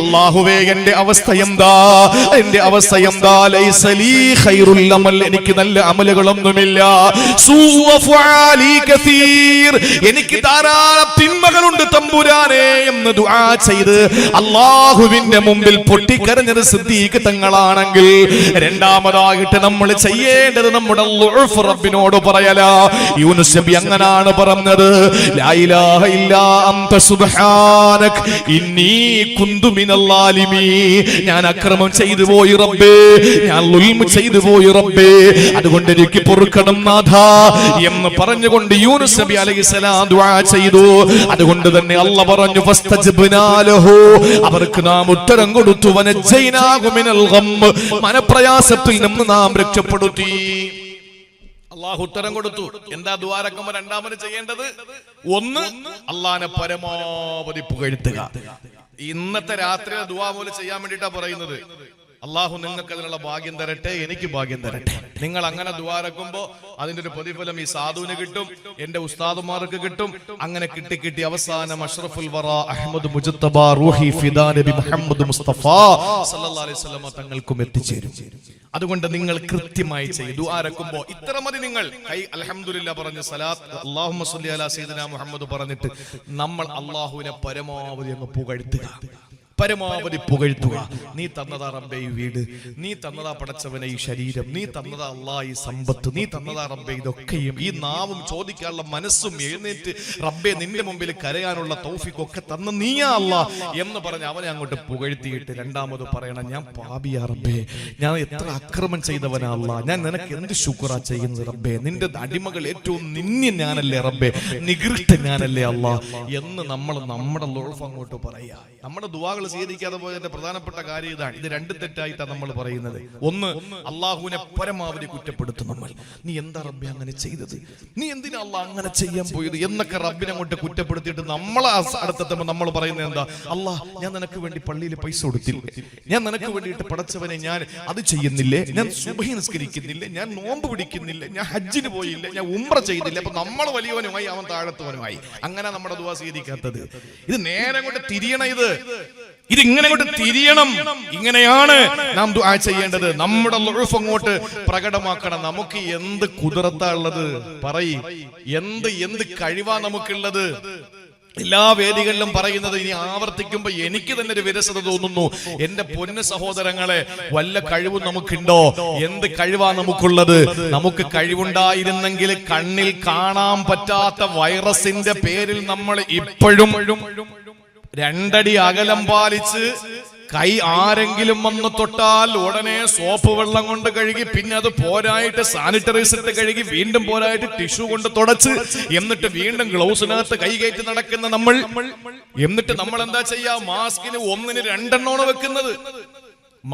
അല്ലാഹുവേ എന്റെ അവസ്ഥ എന്താ, എന്റെ അവസ്ഥ എന്താ. ലൈസ ലീ ഖൈറുൽ അമൽ, എനിക്ക് നല്ല അമലുകളൊന്നുമില്ല. സൂഅ ഫഅലി കസീർ, എനിക്ക് ധാരാളം തിന്മകളുണ്ട് തമ്പുരാനെ എന്ന് ദുആ ചെയ്ത് അല്ലാഹുവിന്റെ മുമ്പിൽ പൊട്ടിക്കരഞ്ഞത് സിദ്ദീഖ് തങ്ങളാണെങ്കിൽ, രണ്ടാമതായിട്ട് നമ്മൾ ചെയ്യേണ്ടത് നമ്മുടെ ളുഅഫ് റബ്ബിനോട് പറയലാ. യൂനുസ് നബി അങ്ങനാണ് പറഞ്ഞത്, ലാ ഇലാഹ ഇല്ലാ അൻത സുബ്ഹാനക ഇന്നി കുന്തു മിനൽ ളാലിമീൻ, ഞാൻ അക്രമം ചെയ്തു പോയി റബ്ബേ, ഞാൻ ളുൽമ് ചെയ്തു പോയി റബ്ബേ, അതുകൊണ്ട് എനിക്ക് പൊറുക്കണം നാഥാ എന്ന് പറഞ്ഞുകൊണ്ട് യൂനുസ് നബി അലൈഹിസ്സലാം ദുആ ചെയ്തു. അതുകൊണ്ട് തന്നെ അല്ലാഹ് പറഞ്ഞു, ഫസ്തജ്ബ്നാ ലഹു, അവർക്ക് നാം ഉത്തരം കൊടുത്തു. വനജൈനാഹു മിനൽ ഗം, മനപ്രയാസത്തിൽ നിന്ന് നാം രക്ഷപ്പെടുത്തി. അല്ലാഹു ഉത്തരം കൊടുത്തു. എന്താ ദുആരക്കുമ്പോൾ രണ്ടാമത് ചെയ്യേണ്ടത്? ഒന്ന്, അല്ലാഹുവിനെ പരമാവധി പുകഴ്ത്തുക. ഇന്നത്തെ രാത്രിയിലെ ദുആ പോലെ ചെയ്യാൻ വേണ്ടിയിട്ടാ പറയുന്നത്. അള്ളാഹു നിങ്ങൾക്ക് അതിനുള്ള ഭാഗ്യം തരട്ടെ, എനിക്ക് ഭാഗ്യം തരട്ടെ. നിങ്ങൾ അങ്ങനെ ദുആരക്കുമ്പോ അതിന്റെ ഒരു പ്രതിഫലം ഈ സാധുവിന് കിട്ടും, എന്റെ ഉസ്താദുമാർക്ക് കിട്ടും. അങ്ങനെ കിട്ടി അവസാനം അഷ്റഫുൽ വറ അഹ്മദ് മുജ്തബ റൂഹി ഫിദാ നബി മുഹമ്മദ് മുസ്തഫ സല്ലല്ലാഹു അലൈഹി വസല്ലം തങ്ങൾക്കും എത്തിച്ചേരും. അതുകൊണ്ട് നിങ്ങൾ കൃത്യമായി ചെയ്തു ദുആരക്കുമ്പോ ഇത്ര മതി. നിങ്ങൾ അൽഹംദുലില്ലാഹ് പറഞ്ഞ് സലാത്ത് അല്ലാഹുമ്മ സ്വല്ലി അലാ സയ്യിദിനാ മുഹമ്മദ് പറഞ്ഞിട്ട് നമ്മൾ അള്ളാഹുവിനെ പരമാവധി അങ്ങ് പുകഴ്ത്തുക, പരമാവധി പുകഴ്ത്തുക. നീ തന്നതാ റബ്ബേ ഈ വീട്, നീ തന്നതാ പടച്ചവനെ ഈ ശരീരം, നീ തന്നതാ അല്ലാഹ് ഈ സമ്പത്ത്, നീ തന്നതാ റബ്ബേ ഇതൊക്കെയും, ഈ നാവും ചോദിക്കാനുള്ള മനസ്സും എഴുന്നേറ്റ് റബ്ബേ നിന്റെ മുമ്പിൽ കരയാനുള്ള തൗഫീഖ് ഒക്കെ തന്ന നീയാ അല്ലാഹ് എന്ന് പറഞ്ഞ് അവനെ അങ്ങോട്ട് പുകഴ്ത്തിയിട്ട് രണ്ടാമത് പറയണം, ഞാൻ പാപിയാ റബ്ബേ, ഞാൻ എത്ര അക്രമം ചെയ്തവനാ അല്ലാഹ്, ഞാൻ നിനക്ക് എന്ത് ശുക്റാ ചെയ്യുന്നത് റബ്ബേ, നിന്റെ അടിമകൾ ഏറ്റവും നിന്യ ഞാനല്ലേ റബ്ബേ, നികൃഷ്ട ഞാനല്ലേ അല്ലാഹ് എന്ന് നമ്മൾ നമ്മുടെ ളുഅഫ് അങ്ങോട്ട് പറയാ. നമ്മുടെ ദുആകൾ സ്വീകരിക്കാതെ പോയതിന്റെ പ്രധാനപ്പെട്ട കാര്യം ഇതാണ്. ഇത് രണ്ട് തെറ്റായിട്ടാണ് നമ്മൾ പറയുന്നത്. ഒന്ന്, അള്ളാഹുവിനെ പരമാവധി കുറ്റപ്പെടുത്തും നമ്മൾ. നീ എന്താ റബ്ബേ അങ്ങനെ ചെയ്തത്, നീ എന്തിനാ അള്ളാഹ് അങ്ങനെ ചെയ്യാൻ പോയത് എന്നൊക്കെ റബ്ബിനെ അങ്ങോട്ട് കുറ്റപ്പെടുത്തിയിട്ട് നമ്മളെ അടുത്തെത്തുമ്പോൾ നമ്മൾ പറയുന്നത് എന്താ, അള്ളാഹ് ഞാൻ നിനക്ക് വേണ്ടി പള്ളിയിൽ പൈസ കൊടുത്തില്ലേ, ഞാൻ നിനക്ക് വേണ്ടിയിട്ട് പടച്ചവനെ ഞാൻ അത് ചെയ്യുന്നില്ലേ, ഞാൻ സുബ്ഹി നിസ്കരിക്കുന്നില്ലേ, ഞാൻ നോമ്പ് പിടിക്കുന്നില്ലേ, ഞാൻ ഹജ്ജിന് പോയില്ലേ, ഞാൻ ഉംറ ചെയ്തില്ല. അപ്പൊ നമ്മൾ വലിയവനുമായി അവൻ താഴത്തവനുമായി. അങ്ങനെ നമ്മുടെ ദുആ സ്വീകരിക്കാത്തത്. ഇത് നേരെ കൊണ്ട് തിരിയണം. ഇതിങ്ങനെ കൊണ്ട് തിരിയണം. ഇങ്ങനെയാണ് നാം ദുആ ചെയ്യേണ്ടത്. നമ്മുടെ ളുഅഫ് അങ്ങോട്ട് പ്രകടമാക്കണം. നമുക്ക് എന്ത് കുദറത്താ ഉള്ളത് പറയ്, എന്ത് കഴിവാ നമുക്കുള്ളത്. എല്ലാ വേദികളിലും പറയുന്നത്, ഇനി ആവർത്തിക്കുമ്പോ എനിക്ക് തന്നെ ഒരു വിരസത തോന്നുന്നു. എന്റെ പൊന്നു സഹോദരങ്ങളെ, വല്ല കഴിവും നമുക്കുണ്ടോ? എന്ത് കഴിവാ നമുക്കുള്ളത്? നമുക്ക് കഴിവുണ്ടായിരുന്നെങ്കിൽ കണ്ണിൽ കാണാൻ പറ്റാത്ത വൈറസിന്റെ പേരിൽ നമ്മൾ ഇപ്പോഴും 2 അടി അകലം പാലിച്ച് കൈ ആരെങ്കിലും വന്ന് തൊട്ടാൽ ഉടനെ സോപ്പ് വെള്ളം കൊണ്ട് കഴുകി, പിന്നെ അത് പോരായിട്ട് സാനിറ്റൈസർ ഇട്ട് കഴുകി, വീണ്ടും പോരായിട്ട് ടിഷ്യൂ കൊണ്ട് തുടച്ച്, എന്നിട്ട് വീണ്ടും ഗ്ലൗസിനകത്ത് കൈ കയറ്റി നടക്കുന്ന നമ്മൾ, എന്നിട്ട് നമ്മൾ എന്താ ചെയ്യാ? മാസ്കിന് 1-ന് 2 വെക്കുന്നത്,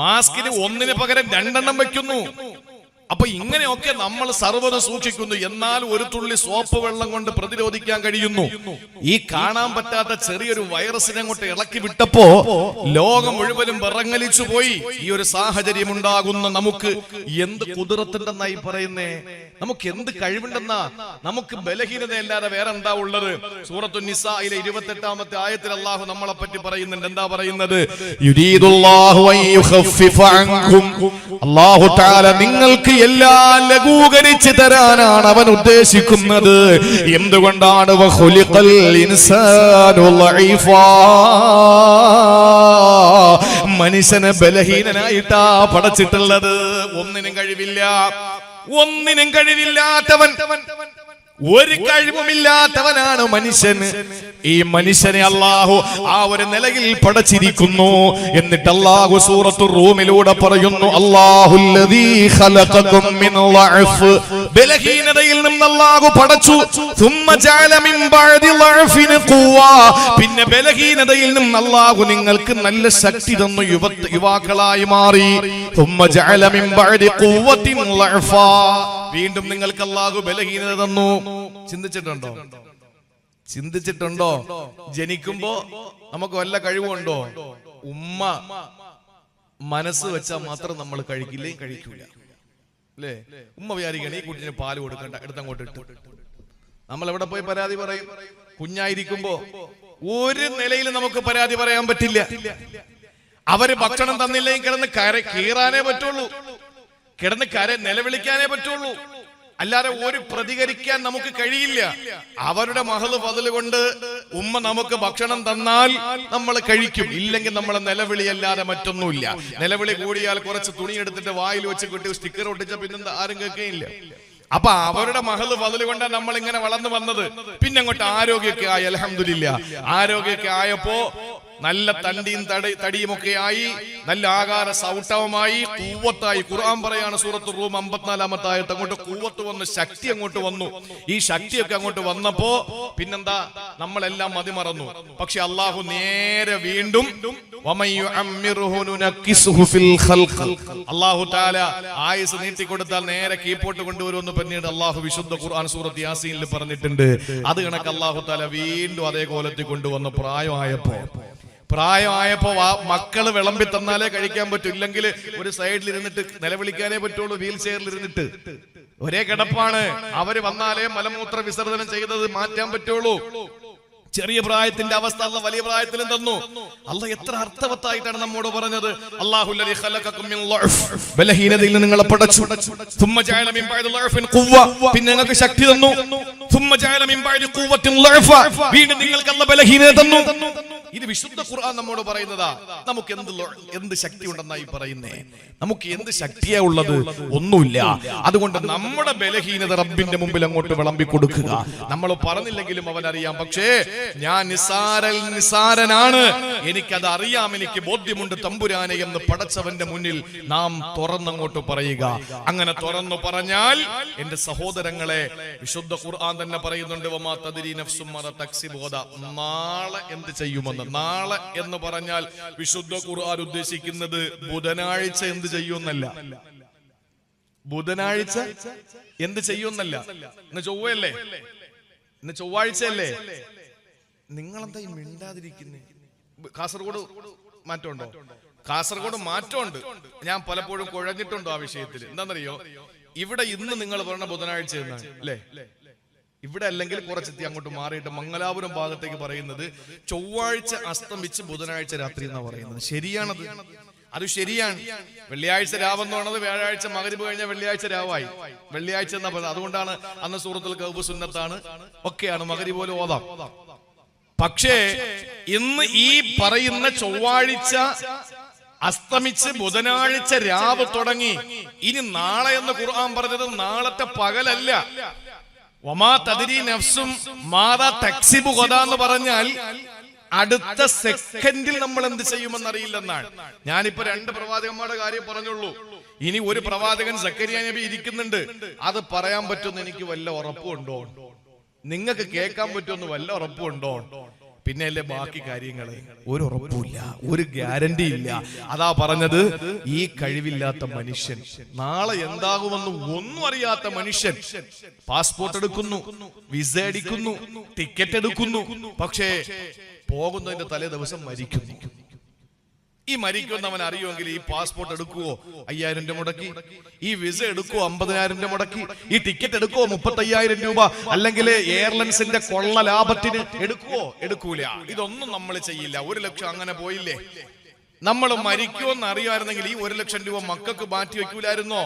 മാസ്കിന് 1-ന് പകരം 2 വെക്കുന്നു. അപ്പൊ ഇങ്ങനെയൊക്കെ നമ്മൾ സർവ്വത സൂക്ഷിക്കുന്നു. എന്നാൽ ഒരു തുള്ളി സോപ്പ് വെള്ളം കൊണ്ട് പ്രതിരോധിക്കാൻ കഴിയുന്നു. ഈ കാണാൻ പറ്റാത്ത ചെറിയൊരു വൈറസിനെ അങ്ങോട്ട് ഇളക്കി വിട്ടപ്പോ ലോകം മുഴുവനും വിറങ്ങലിച്ചു പോയി. ഈ ഒരു സാഹചര്യം ഉണ്ടാകുന്ന നമുക്ക് എന്ത് കുതിരത്തുണ്ടെന്നായി പറയുന്നേ? നമുക്ക് എന്ത് കഴിവുണ്ടെന്നാ? നമുക്ക് ബലഹീനതയല്ലാതെ വേറെ എന്താ ഉള്ളത്? സൂറത്തു നിസായിലെ 28-ാമത്തെ ആയത്തിൽ അല്ലാഹു നമ്മളെ പറ്റി പറയുന്നുണ്ട്. എന്താ പറയുന്നത്? യുരീദുല്ലാഹു അൻ യുഖഫിഫ അൻകും, അല്ലാഹു തആല നിങ്ങൾക്ക് എല്ലാം ലഘൂകരിച്ച് തരാനാണ് അവൻ ഉദ്ദേശിക്കുന്നത്. എന്തുകൊണ്ടാണ്? വഖുലിഖൽ ഇൻസാനു ലഈഫാ, മനുഷ്യനെ ബലഹീനനായിട്ടാ പടച്ചിട്ടുള്ളത്. ഒന്നിനും കഴിവില്ലാത്തവൻ, ഒരു കഴിവുമില്ലാത്തവനാണ് മനുഷ്യൻ. ഈ മനുഷ്യനെ അല്ലാഹു ആ ഒരു നിലയിൽ പടച്ചിരിക്കുന്നു. എന്നിട്ട് അല്ലാഹു സൂറത്തു റൂമിലൂടെ പറയുന്നു, അല്ലാഹുല്ലദീ ഖലഖകും മിൻ ളഅഫ്, ബലഹീനതയിൽ നിന്ന് അല്ലാഹു പടച്ചു. സുമ്മ ജഅല മിൻ ബഅദി ളഅഫിൻ ഖുവ, പിന്നെ ബലഹീനതയിൽ നിന്ന് അല്ലാഹു നിങ്ങൾക്ക് നല്ല ശക്തി തന്നു, യുവാക്കളായി മാറി. സുമ്മ ജഅല മിൻ ബഅദി ഖുവ്വത്തിൻ ളഅഫ, വീണ്ടും നിങ്ങൾക്ക് അല്ലാഹു ബലഹീനത തന്നു. ചിന്തിച്ചിട്ടുണ്ടോ? ജനിക്കുമ്പോ നമുക്ക് വല്ല കഴിവുണ്ടോ? ഉമ്മ മനസ്സ് വെച്ചാൽ മാത്രം നമ്മൾ കഴിക്കില്ലേ? കഴിക്കൂല അല്ലേ? ഉമ്മ വിചാരിക്കണേ ഈ കുട്ടിന് പാല് കൊടുക്കണ്ട, എടുത്തങ്ങോട്ട് ഇട്ടു. നമ്മൾ എവിടെ പോയി പരാതി പറയും? കുഞ്ഞായിരിക്കുമ്പോ ഒരു നിലയിൽ നമുക്ക് പരാതി പറയാൻ പറ്റില്ല. അവര് ഭക്ഷണം തന്നില്ലെങ്കിൽ കിടന്ന് കീറാനേ പറ്റുള്ളൂ, കിടന്ന് നിലവിളിക്കാനേ പറ്റുള്ളൂ. അല്ലാതെ ഒരു പ്രതികരിക്കാൻ നമുക്ക് കഴിയില്ല. അവരുടെ മഹല് പതില് കൊണ്ട് ഉമ്മ നമുക്ക് ഭക്ഷണം തന്നാൽ നമ്മൾ കഴിക്കും, ഇല്ലെങ്കിൽ നമ്മളെ നിലവിളിയല്ലാതെ മറ്റൊന്നുമില്ല. നിലവിളി കൂടിയാൽ കുറച്ച് തുണി എടുത്തിട്ട് വായിൽ വെച്ച് കിട്ടി സ്റ്റിക്കർ ഒട്ടിച്ച പിന്നെന്താ ആരും കേൾക്കുകയില്ല. അപ്പൊ അവരുടെ മഹല് പതില് കൊണ്ടാണ് നമ്മൾ ഇങ്ങനെ വളർന്നു വന്നത്. പിന്നെ അങ്ങോട്ട് ആരോഗ്യമൊക്കെ ആയി, അൽഹംദുലില്ലാ. ആരോഗ്യമൊക്കെ ആയപ്പോ നല്ല തണ്ടിയും തടിയും ഒക്കെ ആയി, നല്ല ആകാര സൗട്ടവമായി, കൂവത്തായി. ഖുർആൻ പറയാണ് സൂറത്ത് റൂം 54-ാമത്തെ ആയത്ത്, അങ്ങോട്ട് കൂവത്ത് വന്നു, ശക്തി അങ്ങോട്ട് വന്നു. ഈ ശക്തിയൊക്കെ അങ്ങോട്ട് വന്നപ്പോ പിന്നെന്താ, നമ്മളെല്ലാം മതിമറന്നു. പക്ഷെ അള്ളാഹു നേരെ വീണ്ടും അള്ളാഹു തആല ആയുസ് നീട്ടിക്കൊടുത്താൽ നേരെ കീപ്പോട്ട് കൊണ്ടുവരുമെന്ന് പിന്നീട് അള്ളാഹു വിശുദ്ധ ഖുർആൻ സൂറത്ത് യാസീനിൽ പറഞ്ഞിട്ടുണ്ട്. അത് കണക്ക് അള്ളാഹു തആല വീണ്ടും അതേ കോലത്തിൽ കൊണ്ടുവന്ന് പ്രായമായപ്പോ മക്കള് വിളമ്പി തന്നാലേ കഴിക്കാൻ പറ്റൂ, ഇല്ലെങ്കിൽ ഒരു സൈഡിൽ ഇരുന്നിട്ട് നിലവിളിക്കാനേ പറ്റുള്ളൂ. വീൽ ചെയറിൽ ഇരുന്നിട്ട് ഒരേ കിടപ്പാണ്. അവര് വന്നാലേ മലമൂത്ര വിസർജനം ചെയ്തത് മാറ്റാൻ പറ്റുള്ളൂ. ചെറിയ പ്രായത്തിന്റെ അവസ്ഥ അല്ല വലിയ പ്രായത്തിലും തന്നു. അല്ലാഹ് എത്ര അർത്ഥവത്തായിട്ടാണ് നമ്മോട് പറഞ്ഞത്. അല്ലാഹുല്ലദീ ഖലഖകും മിൻ ളഅഫ്, ബലഹീനതയിൽ നിന്ന് നിങ്ങളെ പടച്ചു. സുമ്മ ജഅല മിൻ ബഅദി ളഅഫിൻ ഖുവ്വ, പിന്നെ നിങ്ങൾക്ക് ശക്തി തന്നു. സുമ്മ ജഅല മിൻ ബഅദി ഖുവ്വത്തിൻ ളഅഫ, വീണ്ടും നിങ്ങൾക്ക് അല്ലാഹ് ബലഹീനത തന്നു. ഇത് വിശുദ്ധ ഖുർആൻ നമ്മോട് പറയുന്നതാ. നമുക്ക് എന്ത് ശക്തി ഉണ്ടെന്നായി പറയുന്നേ? നമുക്ക് എന്ത് ശക്തിയാ ഉള്ളത്? ഒന്നുമില്ല. അതുകൊണ്ട് നമ്മുടെ ബലഹീനത റബ്ബിന്റെ മുമ്പിൽ അങ്ങോട്ട് വിളമ്പി കൊടുക്കുക. നമ്മൾ പറഞ്ഞില്ലെങ്കിലും അവനറിയാം. പക്ഷേ ഞാൻ നിസാരനാണ്, എനിക്കത് അറിയാം, എനിക്ക് ബോധ്യമുണ്ട് തമ്പുരാനെ എന്ന് പടച്ചവന്റെ മുന്നിൽ നാം തുറന്നങ്ങോട്ട് പറയുക. അങ്ങനെ തുറന്നു പറഞ്ഞാൽ എന്റെ സഹോദരങ്ങളെ, വിശുദ്ധ ഖുർആൻ തന്നെ പറയുന്നുണ്ട്, വമാ തദ്രി നഫ്സും മാദാ തക്സിബു ഗദാ, നാളെ എന്ത് ചെയ്യുമെന്ന്. നാളെ എന്ന് പറഞ്ഞാൽ വിശുദ്ധ ഖുർആൻ ഉദ്ദേശിക്കുന്നത് ബുധനാഴ്ച എന്ത് ചെയ്യുമെന്നല്ല. ബുധനാഴ്ച എന്ത് ചെയ്യുമെന്നല്ല. ഇന്ന് ചൊവ്വയല്ലേ? ഇന്ന് ചൊവ്വാഴ്ചയല്ലേ? നിങ്ങളെന്താ ഈ മിണ്ടാതിരിക്കുന്നേ? കാസർഗോഡ് മാറ്റമുണ്ടോ? കാസർഗോഡ് മാറ്റമുണ്ട്. ഞാൻ പലപ്പോഴും കുഴഞ്ഞിട്ടുണ്ടോ ആ വിഷയത്തിൽ? എന്താണെന്നറിയോ, ഇവിടെ ഇന്ന് നിങ്ങൾ പറഞ്ഞ ബുധനാഴ്ച എന്നാണ് അല്ലേ? ഇവിടെ അല്ലെങ്കിൽ കുറച്ചെത്തി അങ്ങോട്ട് മാറിയിട്ട് മംഗലാപുരം ഭാഗത്തേക്ക് പറയുന്നത് ചൊവ്വാഴ്ച അസ്തമിച്ച് ബുധനാഴ്ച രാത്രി എന്നാ പറയുന്നത്. ശരിയാണത്, അത് ശരിയാണ്. വെള്ളിയാഴ്ച രാവെന്ന് പറഞ്ഞത് വ്യാഴാഴ്ച മഗ്രിബ് കഴിഞ്ഞ വെള്ളിയാഴ്ച രാവായി. വെള്ളിയാഴ്ച എന്നാ പറയുന്നത്. അതുകൊണ്ടാണ് അന്ന് സൂറത്തുൽ കഹ്ഫ് സുന്നത്താണ്, ഒക്കെയാണ്, മഗ്രിബ് പോലെ ഓതാം. പക്ഷേ ഇന്ന് ഈ പറയുന്ന ചൊവ്വാഴ്ച അസ്തമിച്ച് ബുധനാഴ്ച രാവ് തുടങ്ങി. ഇനി നാളെ എന്ന് ഖുർആൻ പറഞ്ഞത് നാളത്തെ പകലല്ല. വമാ തദ്രി നഫ്സും മാദാ തക്സിബു ഗദാ എന്ന് പറഞ്ഞാൽ അടുത്ത സെക്കൻഡിൽ നമ്മൾ എന്ത് ചെയ്യുമെന്നറിയില്ലെന്നാണ്. ഞാനിപ്പോ 2 പ്രവാചകന്മാരുടെ കാര്യം പറഞ്ഞുള്ളൂ. ഇനി ഒരു പ്രവാചകൻ സക്കരിയ നബി ഇരിക്കുന്നുണ്ട്. അത് പറയാൻ പറ്റുമെന്ന് എനിക്ക് വല്ല ഉറപ്പുണ്ടോ? നിങ്ങൾക്ക് കേൾക്കാൻ പറ്റുമെന്ന് വല്ല ഉറപ്പുണ്ടോ? പിന്നെ അല്ലേ ബാക്കി കാര്യങ്ങള്? ഒരു ഉറപ്പുമില്ല, ഒരു ഗ്യാരണ്ടി ഇല്ല. അതാ പറഞ്ഞത്, ഈ കഴിവില്ലാത്ത മനുഷ്യൻ, നാളെ എന്താകുമെന്ന് ഒന്നും അറിയാത്ത മനുഷ്യൻ പാസ്പോർട്ട് എടുക്കുന്നു, വിസ അടിക്കുന്നു, ടിക്കറ്റ് എടുക്കുന്നു, പക്ഷേ പോകുന്നതിന്റെ തലേ ദിവസം മരിക്കുന്നു. ഈ മരിക്കുമെന്ന് അവൻ അറിയുമെങ്കിൽ ഈ പാസ്പോർട്ട് എടുക്കുവോ 5000 രൂപ മുടക്കി? ഈ വിസ എടുക്കുവോ 50,000 രൂപ മുടക്കി? ഈ ടിക്കറ്റ് എടുക്കുവോ 35,000 രൂപ? അല്ലെങ്കിൽ എയർലൈൻസിന്റെ കൊള്ള ലാഭത്തിന് എടുക്കുവോ? എടുക്കൂല. ഇതൊന്നും നമ്മൾ ചെയ്യില്ല. 1 ലക്ഷം അങ്ങനെ പോയില്ലേ? നമ്മൾ മരിക്കുമെന്ന് അറിയാമായിരുന്നെങ്കിൽ ഈ 1 ലക്ഷം രൂപ മക്കൾക്ക് മാറ്റി വെക്കൂലായിരുന്നോ?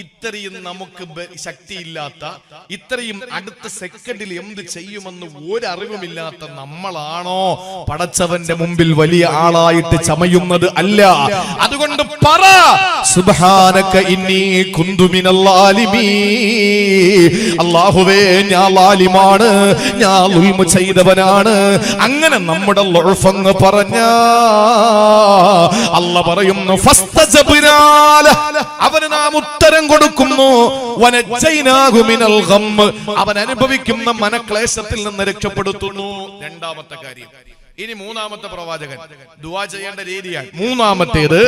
ഇത്രയും നമുക്ക് ശക്തിയില്ലാത്ത, ഇത്രയും അടുത്ത സെക്കൻഡിൽ എന്ത് ചെയ്യുമെന്ന് ഒരറിവുമില്ലാത്ത നമ്മളാണോ പടച്ചവന്റെ മുമ്പിൽ വലിയ ആളായിട്ട് ചമയുന്നത്? അല്ല. അതുകൊണ്ട് പറ, സുബ്ഹാനക ഇന്നി കുന്തു മിനൽ ളാലിമീൻ. അല്ലാഹുവേ, ഞാൻ ളാലിമാണ്, ഞാൻ ദുൽമ ചെയ്തവനാണ്. അങ്ങനെ നമ്മുടെ ളുഅഫങ്ങ് പറഞ്ഞാ അല്ലാഹ് പറയുന്നു, അവന് നാം ഉത്തരം കൊടുക്കുന്നു. വനജൈനാഹു മിനൽ ഗം, അവൻ അനുഭവിക്കുന്ന മനക്ലേശത്തിൽ നിന്ന് രക്ഷപ്പെടുത്തുന്നു. രണ്ടാമത്തെ കാര്യം. ഇനി മൂന്നാമത്തെ പ്രവാചകൻ ദുആ ചെയ്യേണ്ട രീതിയാണ്. മൂന്നാമത്തേത്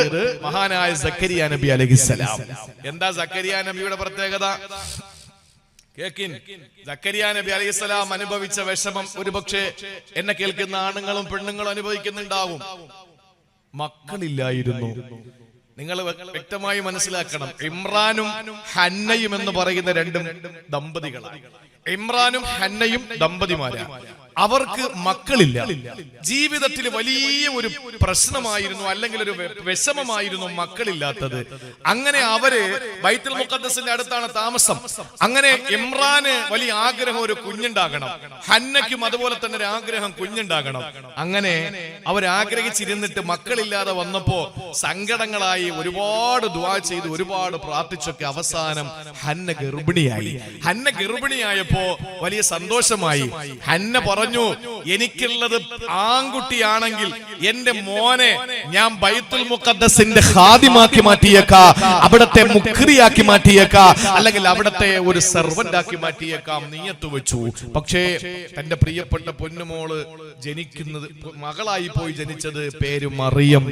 മഹാനായ സക്കരിയ നബി അലൈഹിസ്സലാം. എന്താ സക്കരിയ നബിയുടെ പ്രത്യേകത? കേക്കിൻ. സക്കരിയ നബി അലൈഹിസ്സലാം അനുഭവിച്ച വിഷമം ഒരുപക്ഷെ എന്നെ കേൾക്കുന്ന ആണുങ്ങളും പെണ്ണുങ്ങളും അനുഭവിക്കുന്നുണ്ടാവും. മക്കളില്ലായിരുന്നു. നിങ്ങൾ വ്യക്തമായി മനസ്സിലാക്കണം, ഇമ്രാനും ഹന്നയും എന്ന് പറയുന്ന രണ്ടും ദമ്പതികളാണ്. ഇമ്രാനും ഹന്നയും ദമ്പതിമാരാണ്. അവർക്ക് മക്കളില്ല. ജീവിതത്തിൽ വലിയ ഒരു പ്രശ്നമായിരുന്നു, അല്ലെങ്കിൽ ഒരു വിഷമമായിരുന്നു മക്കളില്ലാത്തത്. അങ്ങനെ അവര് ബൈത്തുൽ മുഖദ്ദസിന്റെ അടുത്താണ് താമസം. അങ്ങനെ ഇമ്രാന് വലിയ ആഗ്രഹം ഒരു കുഞ്ഞുണ്ടാകണം, ഹന്നയ്ക്കും അതുപോലെ തന്നെ ഒരു ആഗ്രഹം കുഞ്ഞുണ്ടാകണം. അങ്ങനെ അവരാഗ്രഹിച്ചിരുന്നിട്ട് മക്കളില്ലാതെ വന്നപ്പോ സങ്കടങ്ങളായി ഒരുപാട് ദുആ ചെയ്ത് ഒരുപാട് പ്രാർത്ഥിച്ചൊക്കെ അവസാനം ഹന്ന ഗർഭിണിയായി. ഹന്ന ഗർഭിണിയായപ്പോ വലിയ സന്തോഷമായി. ഹന്ന പറഞ്ഞു, എനിക്കുള്ളത് ആൺകുട്ടിയാണെങ്കിൽ എന്റെ മോനെ ഞാൻ ബൈത്തുൽ മുഖദ്ദസിന്റെ ഖാദിമാക്കി മാറ്റിയേക്കാം, അവിടത്തെ മുഖ്രിയാക്കി മാറ്റിയേക്കാം, അല്ലെങ്കിൽ അവിടത്തെ ഒരു സെർവന്റ് ആക്കി മാറ്റിയേക്കാം നിയ്യത്ത് വെച്ചു. പക്ഷേ തന്റെ പ്രിയപ്പെട്ട പൊന്നുമോള് ജനിക്കുന്നത്, മകളായി പോയി ജനിച്ചത്, പേര് മറിയം.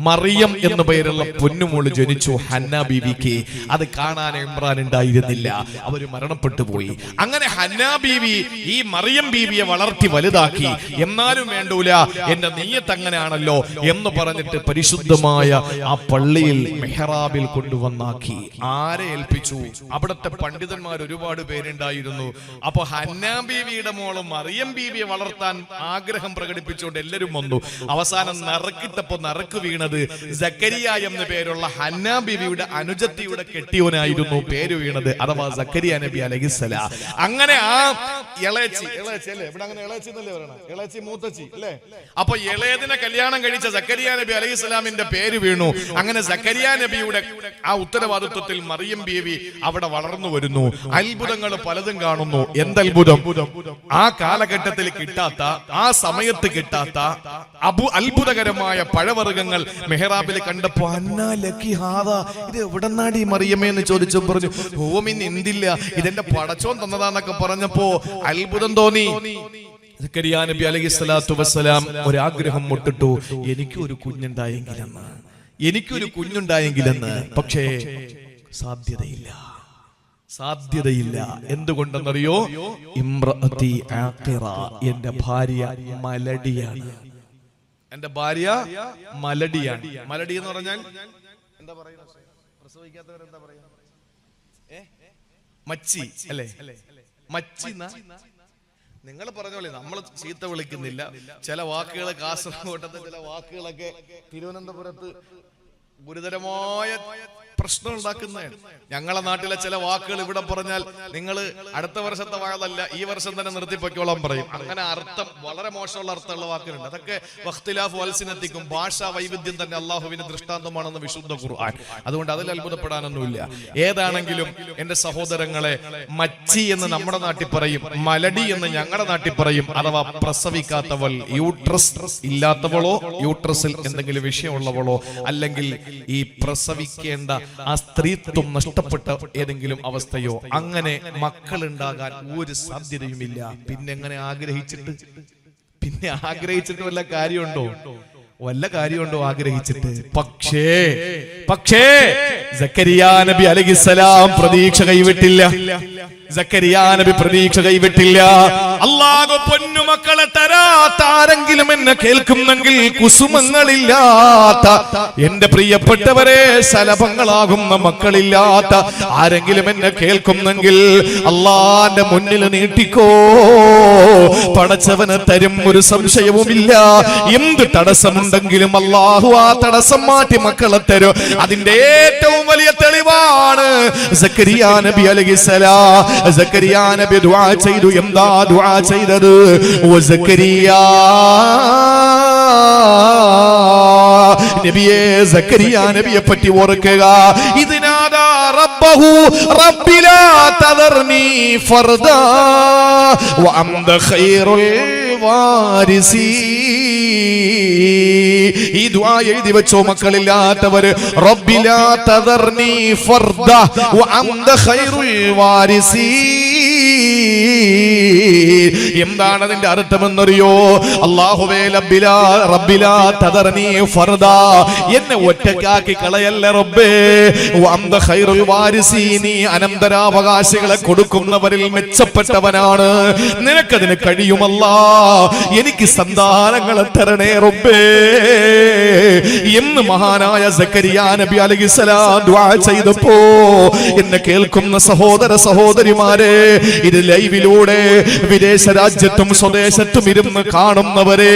മറിയം എന്ന പേരുള്ള പൊന്നുമോള് ജനിച്ചു ഹന്ന ബീവിക്ക്. അത് കാണാൻ ഇമ്രാൻ ഉണ്ടായിരുന്നില്ല, അവര് മരണപ്പെട്ടു പോയി. അങ്ങനെ ഹന്ന ബീവി ഈ മറിയം ബീവിയെ വളർത്തി വലുതാക്കി. എന്നാലും വേണ്ടൂല, എന്റെ നീയത്ത് അങ്ങനെയാണല്ലോ എന്ന് പറഞ്ഞിട്ട് പരിശുദ്ധമായ ആ പള്ളിയിൽ മെഹ്റാബിൽ കൊണ്ടുവന്നാക്കി. ആരെ ഏൽപ്പിച്ചു? അവിടുത്തെ പണ്ഡിതന്മാർ ഒരുപാട് പേരുണ്ടായിരുന്നു. അപ്പൊ ഹന്നാ ബീവിയുടെ മോള് മറിയം ബീവിയെ വളർത്താൻ ആഗ്രഹം പ്രകടിപ്പിച്ചുകൊണ്ട് എല്ലാവരും വന്നു. അവസാനം നറുക്കിട്ടപ്പോ നറുക്ക് വീണത് സക്കരിയ എന്ന പേരുള്ള ഹന്നാ ബീവിയുടെ അനുജത്തിയുടെ കെട്ടിയോനായിരുന്നു പേര് വീണത്, അഥവാ സക്കരിയ നബി അലൈഹിസ്സലാം. അങ്ങനെ ആ ഇളയച്ചി അല്ലേ, ഇവിടെ അങ്ങനെ ഇളയച്ചിന്നല്ലേ പറയണ, ഇളയച്ചി മൂത്തച്ചി അല്ലേ, അപ്പൊ ഇളയതിനെ കല്യാണം കഴിച്ച സക്കരിയ നബി അലൈഹിസ്സലാമിന്റെ പേര് വീണു. അങ്ങനെ സക്കരിയ നബിയുടെ ആ ഉത്തരവാദിത്വത്തിൽ മറിയം ബീവി അവിടെ വളർന്നു വരുന്നു. അത്ഭുതങ്ങൾ പലതും കാണുന്നു. എന്തത്ഭുതം? ആ കാലഘട്ടത്തിൽ കിട്ടാത്ത, ആ സമയത്ത് കിട്ടാത്ത അത്ഭുതകരമായ പഴവർഗ്ഗങ്ങൾ മെഹ്റാബിൽ കണ്ടപ്പോ, അന്നാ ലക്കി ഹാദാ, ഇത് എവിടെന്നാടി മറിയമേ എന്ന് ചോദിച്ചു. പറഞ്ഞു, ഓമിന് എന്തില്ല, ഇതെന്റെ പടച്ചോൻ തന്നതാന്നൊക്കെ പറഞ്ഞപ്പോ അത്ഭുതം തോന്നി. സക്കരിയ നബി അലൈഹിസ്സലാത്തു വസ്സലാം ഒരാഗ്രഹം മുട്ടിട്ടു, എനിക്കൊരു കുഞ്ഞുണ്ടായെങ്കിലെന്ന്, എനിക്കൊരു കുഞ്ഞുണ്ടായെങ്കിലെന്ന്. പക്ഷേ സാധ്യതയില്ല, സാധ്യതയില്ല. എന്തുകൊണ്ടെന്നറിയോ? ഇംറഅതി ആഖിറ, എന്റെ ഭാര്യ മലടിയാണ്, എന്റെ ഭാര്യ മലടിയാണ്. മലടി എന്ന് പറഞ്ഞാൽ എന്താ പറയുക? പ്രസവിക്കാത്തവരെന്താ പറയാ? മച്ചി അല്ലേ? മച്ചി. നിങ്ങൾ പറഞ്ഞോളെ, നമ്മൾ ചീത്ത വിളിക്കുന്നില്ല. ചില വാക്കുകൾ കാസർഗോട്ടത്തെ ചില വാക്കുകളൊക്കെ തിരുവനന്തപുരത്ത് ഗുരുതരമായ പ്രശ്നം ഉണ്ടാക്കുന്നതാണ്. ഞങ്ങളെ നാട്ടിലെ ചില വാക്കുകൾ ഇവിടെ പറഞ്ഞാൽ നിങ്ങൾ അടുത്ത വർഷത്തെ വാഴല്ല, ഈ വർഷം തന്നെ നിർത്തിപ്പൊക്കോളാൻ പറയും. അങ്ങനെ അർത്ഥം, വളരെ മോശമുള്ള അർത്ഥമുള്ള വാക്കുകളുണ്ട്. അതൊക്കെ വഖ്തിലാഫു അൽസിനത്തിക്കും, ഭാഷാ വൈവിധ്യം തന്നെ അള്ളാഹുവിന്റെ ദൃഷ്ടാന്തമാണെന്ന് വിശുദ്ധ ഖുർആൻ. അതുകൊണ്ട് അതിൽ അത്ഭുതപ്പെടാനൊന്നുമില്ല. ഏതാണെങ്കിലും എന്റെ സഹോദരങ്ങളെ, മച്ചി എന്ന് നമ്മുടെ നാട്ടിൽ പറയും, മലടി എന്ന് ഞങ്ങളുടെ നാട്ടിൽ പറയും. അഥവാ പ്രസവിക്കാത്തവൾ, യൂട്രസ് ഇല്ലാത്തവളോ യൂട്രസിൽ എന്തെങ്കിലും വിഷയമുള്ളവളോ, അല്ലെങ്കിൽ ഈ പ്രസവിക്കേണ്ട ആ സ്ത്രീത്വം നഷ്ടപ്പെട്ട ഏതെങ്കിലും അവസ്ഥയോ, അങ്ങനെ മക്കളുണ്ടാകാൻ ഒരു സാധ്യതയുമില്ല. പിന്നെ എങ്ങനെ ആഗ്രഹിച്ചിട്ട്? പിന്നെ ആഗ്രഹിച്ചിട്ട് വല്ല കാര്യമുണ്ടോ? വല്ല കാര്യമുണ്ടോ ആഗ്രഹിച്ചിട്ട്? പക്ഷേ സക്കരിയ നബി അലൈഹിസ്സലാം പ്രതീക്ഷ കൈവിട്ടില്ല. സക്കരിയ നബി പ്രതീക്ഷ കൈവിട്ടില്ല. അല്ലാഹു പൊന്നുമക്കളെ തരാത്ത ആരെങ്കിലും എന്നെ കേൾക്കുന്നെങ്കിൽ, കുസുമങ്ങളില്ലാത്ത എന്റെ പ്രിയപ്പെട്ടവരെ, ശലഭങ്ങളാകുന്ന മക്കളില്ലാത്ത ആരെങ്കിലും എന്നെ കേൾക്കുന്നെങ്കിൽ അല്ലാഹുവിന്റെ മുന്നിൽ നീട്ടിക്കോ. പടച്ചവന് തരും, ഒരു സംശയവുമില്ല. എന്ത് തടസ്സമുണ്ടെങ്കിലും അല്ലാഹു ആ തടസ്സം മാറ്റി മക്കളെ തരും. അതിന്റെ ഏറ്റവും വലിയ തെളിവാണ് സക്കരിയ നബി അലൈഹിസ്സലാം. സക്കരിയ നബി ദുആ ചെയ്തു. എന്താ ദുആ ചെയ്തത്? ഓ സക്കരിയ നബിയെ, സക്കരിയ നബിയെ പറ്റി ഓർക്കുക. ഇതിനാദാ റബ്ബഹു റബ്ബി ലാ തദർനി ഫർദാ വഅന്ത ഖൈറുൽ വാരിസീൻ. ഈ ദുആ എഴുതി വെച്ചോ മക്കളില്ലാത്തവര്. റബ്ബി ലാ തദർനി ഫർദാ വഅന്ത ഖൈറുൽ വാരിസീൻ. എന്താണ് അതിന്റെ അർത്ഥമെന്നറിയോ? അല്ലാഹുവേ റബ്ബി ലാ തദർനി ഫർദാ, എന്നെ ഒറ്റക്കാക്കി കളയല്ല റബ്ബേ. വഅന്ത ഖൈറുൽ വാരിസീൻ, അനന്തരാവകാശികളെ കൊടുക്കുന്നവരിൽ മെച്ചപ്പെട്ടവനാണ്. നിനക്കതിന് കഴിയുമല്ലാ. എനിക്ക് സന്താനങ്ങളെ തരണേ റബ്ബേ എന്ന് മഹാനായ സക്കരിയ നബി അലൈഹിസ്സലാം ദുആ ചെയ്തപ്പോ എന്നെ കേൾക്കുന്ന സഹോദര സഹോദരിമാരെ, ഇത് ലൈവിലൂടെ വിദേശ രാജ്യത്തും സ്വദേശത്തും ഇരുന്ന് കാണുന്നവരെ,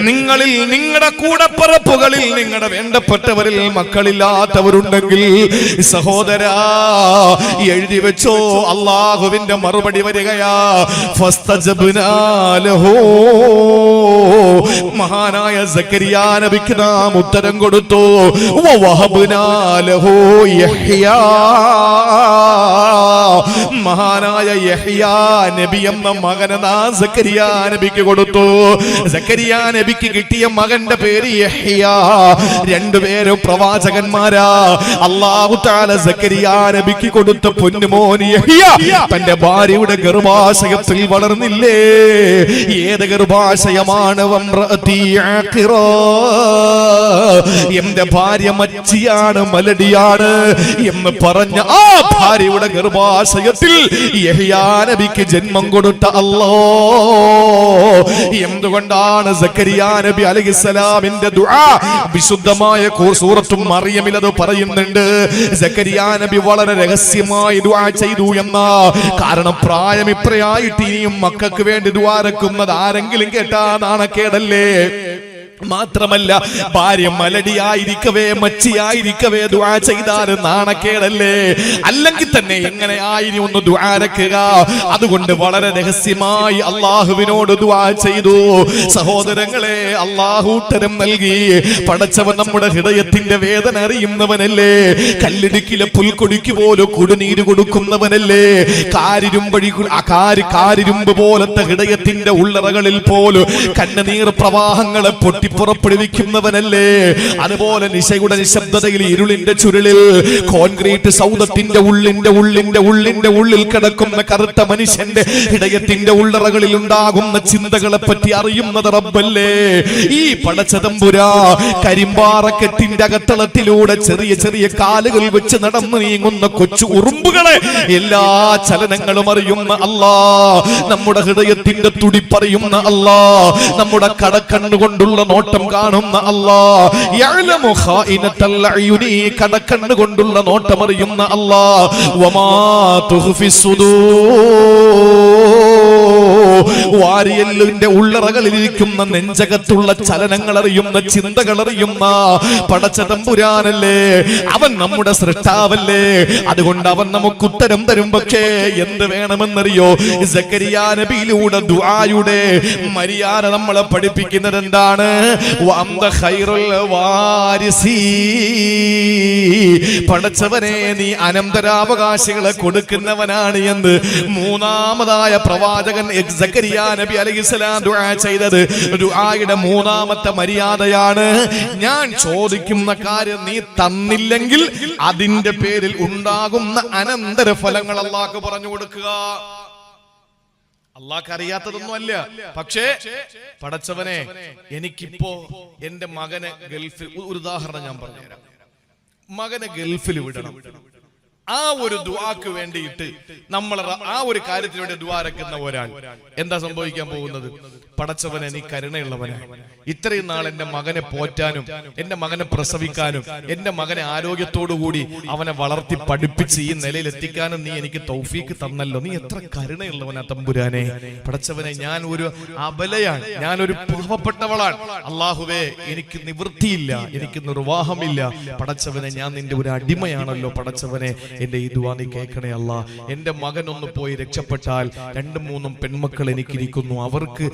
നിങ്ങളിൽ, നിങ്ങളുടെ കൂടപ്പിറപ്പുകളിൽ, നിങ്ങളുടെ വേണ്ടപ്പെട്ടവരിൽ മക്കളില്ലാത്തവരുണ്ടെങ്കിൽ സഹോദരാ എഴുതി വെച്ചോ. അല്ലാഹുവിന്റെ മറുപടി വരികയാ. ഫസ്തജബ്നാ ലഹു, മഹാനായ സക്കരിയ നബിക്ക് നാം ഉത്തരം കൊടുത്തു. വവഹബ്നാ ലഹു യഹ്യാ, മഹാനായ യഹ്യാ നബി എന്ന മകനെ നാം സക്കരിയ നബിക്ക് കൊടുത്തു. സക്കരിയ നബിക്ക് കിട്ടിയ മകന്റെ പേര് യഹ്യാ. രണ്ടുപേരും പ്രവാചകന്മാരാ. അല്ലാഹു തആല സക്കരിയ നബിക്ക് കൊടുത്ത പൊന്നുമോൻ യഹ്യാ തന്റെ ഭാര്യയുടെ ഗർഭാശയത്തിൽ വളർന്നില്ലേ? ഏത് ഗർഭാശയമാണ്? എന്റെ ഭാര്യ മച്ചിയാണ്, മലടിയാണ് എന്ന് പറഞ്ഞ ആ ഭാര്യയുടെ ഗർഭാശയത്തിൽ യഹ്യാ നബിക്ക് ജന്മം കൊടുത്ത അല്ലാഹ്. എന്തുകൊണ്ടാണ് സക്കരിയ നബി അലൈഹിസ്സലാമിന്റെ ദുആ വിശുദ്ധമായ സൂറത്തു മറിയമിൽ അത് പറയുന്നുണ്ട്. സക്കരിയ നബി വളരെ രഹസ്യമായി ദുആ ചെയ്തു എന്ന കാരണം, പ്രായം ഇത്രയായിട്ട് ഇനിയും മക്കൾക്ക് വേണ്ടി ദുആ രക്കുന്നത് ആരെങ്കിലും കേട്ടാ നാണക്കേടല്ലേ? മാത്രമല്ല, ഭാര്യ മലടിയായിരിക്കവേ, മച്ചിയായിരിക്കവേ ദുആ ചെയ്താൽ നാണക്കേടല്ലേ? അല്ലെങ്കിൽ തന്നെ എങ്ങനെ ആയിരം ഒന്ന് ദുആ രക്കുക? അതുകൊണ്ട് വളരെ രഹസ്യമായി അള്ളാഹുവിനോട് ദുആ ചെയ്തു. സഹോദരങ്ങളെ, അള്ളാഹു ഉത്തരം നൽകി. പടച്ചവൻ നമ്മുടെ ഹൃദയത്തിന്റെ വേദന അറിയുന്നവനല്ലേ? കല്ലിടുക്കിലെ പുൽക്കൊടിക്ക് പോലും കുടിനീര് കൊടുക്കുന്നവനല്ലേ? കാരിരുമ്പ് പോലത്തെ ഹൃദയത്തിന്റെ ഉള്ളറകളിൽ പോലും കണ്ണുനീർ പ്രവാഹങ്ങളെ പുറപ്പെടുവിക്കുന്നവനല്ലേ? അതുപോലെ നിശയുടെ നിശബ്ദതയിൽ, ഇരുളിന്റെ ചുരുളിൽ, കോൺക്രീറ്റ് സൗധത്തിന്റെ ഉള്ളിൽ കിടക്കുന്ന കറുത്ത മനുഷ്യന്റെ ഹൃദയത്തിന്റെ ഉള്ളറകളിൽ ഉണ്ടാകുന്ന ചിന്തകളെ പറ്റി അറിയുന്നത് റബ്ബല്ലേ? ഈ പടച്ചതമ്പുരാ കരിമ്പാറക്കെട്ടിന്റെ അകത്തളത്തിലൂടെ ചെറിയ ചെറിയ കാലുകൾ വെച്ച് നടന്നു നീങ്ങുന്ന കൊച്ചു ഉറുമ്പുകളെ എല്ലാ ചലനങ്ങളും അറിയുന്ന അല്ലാ, നമ്മുടെ ഹൃദയത്തിന്റെ തുടിപ്പറിയുന്ന അല്ലാ, നമ്മുടെ കടക്കണ്ണുകൊണ്ടുള്ള നോട്ടം കാണുന്ന അല്ലാഹ്, യഅലമു ഖായിനത്തൽ അയുനി, കടക്കണ്ണ് കൊണ്ടുള്ള നോട്ടം അറിയുന്ന അല്ലാഹ്, വമാ തുഖ്ഫി സുദൂർ, വാരിയല്ലിന്റെ ഉള്ളറകളിൽ ഇരിക്കുന്ന നെഞ്ചകത്തുള്ള ചലനങ്ങൾ അറിയുന്ന, ചിന്തകൾ അറിയുന്ന പടച്ച തമ്പുരാനല്ലേ? അവൻ നമ്മുടെ സൃഷ്ടാവല്ലേ? അതുകൊണ്ട് അവൻ നമുക്ക് ഉത്തരം തരും. പക്ഷേ എന്ത് വേണമെന്നറിയോ? സക്കരിയ നബിയിലൂടെ ദുആയുടെ മര്യാദ നമ്മളെ പഠിപ്പിക്കുന്നത് എന്താണ്? പടച്ചവനെ, നീ അനന്തരാവകാശികളെ കൊടുക്കുന്നവനാണ് എന്ന് മൂന്നാമതായ പ്രവാചകൻ സക്കരിയ നബി അലൈഹിസ്സലാം ദുആ ചെയ്തത്. ദുആയുടെ മൂന്നാമത്തെ മര്യാദയാണ്, ഞാൻ ചോദിക്കുന്ന കാര്യം നീ തന്നില്ലെങ്കിൽ അതിന്റെ പേരിൽ ഉണ്ടാകുന്ന അനന്തര ഫലങ്ങൾ അല്ലാഹു പറഞ്ഞു കൊടുക്കുക. അള്ളാഹ്ക്ക് അറിയാത്തതൊന്നും അല്ല. പക്ഷേ പടച്ചവനെ, എനിക്കിപ്പോ എന്റെ മകനെ ഗൾഫിൽ, ഒരു ഉദാഹരണം ഞാൻ പറഞ്ഞുതരാം. മകനെ ഗൾഫിൽ വിടണം. ആ ഒരു ദുആക്ക് വേണ്ടിയിട്ട് നമ്മൾ ആ ഒരു കാര്യത്തിന് വേണ്ടി ദുആ ഇറക്കുന്ന ഒരാൾ എന്താ സംഭവിക്കാൻ പോകുന്നത്? പടച്ചവനെ നീ കരുണയുള്ളവനാണ്, ഇത്രയും നാൾ എന്റെ മകനെ പോറ്റാനും എന്റെ മകനെ പ്രസവിക്കാനും എന്റെ മകനെ ആരോഗ്യത്തോടുകൂടി അവനെ വളർത്തി പഠിപ്പിച്ച് ഈ നിലയിൽ എത്തിക്കാനും നീ എനിക്ക് തൗഫീക്ക് തന്നല്ലോ. നീ എത്ര കരുണയുള്ളവനാ തമ്പുരാനെ. പടച്ചവനെ, ഞാൻ ഒരു അബലയാണ്, ഞാനൊരു പാവപ്പെട്ടവളാണ്. അല്ലാഹുവേ, എനിക്ക് നിവൃത്തിയില്ല, എനിക്ക് നിർവാഹമില്ല. പടച്ചവനെ, ഞാൻ നിന്റെ ഒരു അടിമയാണല്ലോ. പടച്ചവനെ, എന്റെ ഈ ദുആ നീ കേൾക്കണേ അല്ലാ. എന്റെ മകൻ ഒന്ന് പോയി രക്ഷപ്പെട്ടാൽ 2-3 പെൺമക്കൾ എനിക്കിരിക്കുന്നു. അവർക്ക്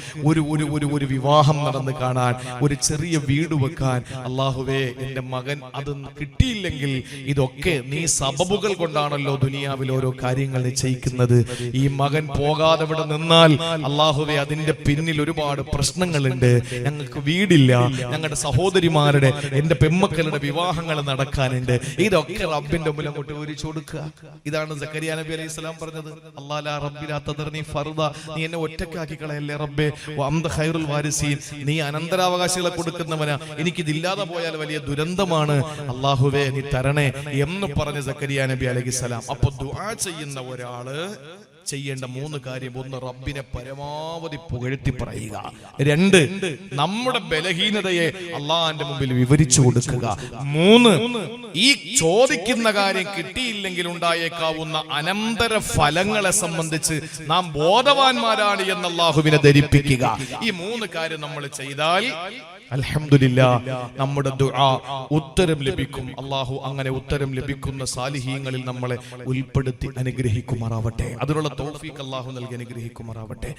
ഒരു വിവാഹം നടന്ന് കാണാൻ, ഒരു ചെറിയ വീട് വെക്കാൻ. അല്ലാഹുവേ, എന്റെ മകൻ അത് കിട്ടിയില്ലെങ്കിൽ ഇതൊക്കെ നീ സബബുകൾ കൊണ്ടാണല്ലോ ദുനിയാവിൽ ഓരോ കാര്യങ്ങൾ നിശ്ചയിക്കുന്നത്. ഈ മകൻ പോകാതെ ഇവിടെ നിന്നാൽ അല്ലാഹുവേ, അതിന്റെ പിന്നിൽ ഒരുപാട് പ്രശ്നങ്ങളുണ്ട്. ഞങ്ങൾക്ക് വീടില്ല, ഞങ്ങളുടെ സഹോദരിമാരുടെ എന്റെ പെൺമക്കളുടെ വിവാഹങ്ങൾ നടക്കാനുണ്ട്. ഇതൊക്കെ റബ്ബിന്റെ മുന്നിൽ അങ്ങോട്ട് ഒരിച്ചു കൊടുക്കുക. ഇതാണ് സക്കരിയ നബി അലൈഹി സ്വലാം പറഞ്ഞത്. അല്ലാ ലാ റബ്ബി ലാ തദർനി ഫർദ, നീ എന്നെ ഒറ്റക്കാക്കി കളയല്ലേ റബ്ബേ. വഅന്ത ഖൈറുൽ വാരിസീൻ, നീ അനന്തരാവകാശികളെ കൊടുക്കുന്നവനാ, എനിക്കിതില്ലാതെ പോയാൽ വലിയ ദുരന്തമാണ്. അല്ലാഹുവേ, നീ തരണേ എന്ന് പറഞ്ഞ സക്കരിയ നബി അലൈഹിസ്സലാം. അപ്പൊ ദുആ ചെയ്യുന്ന ഒരാള് ചെയ്യേണ്ട 3 കാര്യം: 1, റബ്ബിനെ പരമാവധി പുകഴ്ത്തി പറയുക. 2, നമ്മുടെ ബലഹീനതയെ അള്ളാഹുവിന്റെ മുമ്പിൽ വിവരിച്ചു കൊടുക്കുക. 3, ഈ ചോദിക്കുന്ന കാര്യം കിട്ടിയില്ലെങ്കിൽ ഉണ്ടായേക്കാവുന്ന അനന്തര ഫലങ്ങളെ സംബന്ധിച്ച് നാം ബോധവാന്മാരാണ് എന്ന് അള്ളാഹുവിനെ ധരിപ്പിക്കുക. ഈ 3 കാര്യം നമ്മൾ ചെയ്താൽ അൽഹംദുലില്ലാഹ് നമ്മുടെ ദുആ ഉത്തരം ലഭിക്കും. അല്ലാഹു അങ്ങനെ ഉത്തരം ലഭിക്കുന്ന സാലിഹീങ്ങളിൽ നമ്മളെ ഉൾപ്പെടുത്തി അനുഗ്രഹിക്കുമാറാവട്ടെ. അതിനുള്ള തൗഫീഖ് അല്ലാഹു നൽകി അനുഗ്രഹിക്കുമാറാവട്ടെ.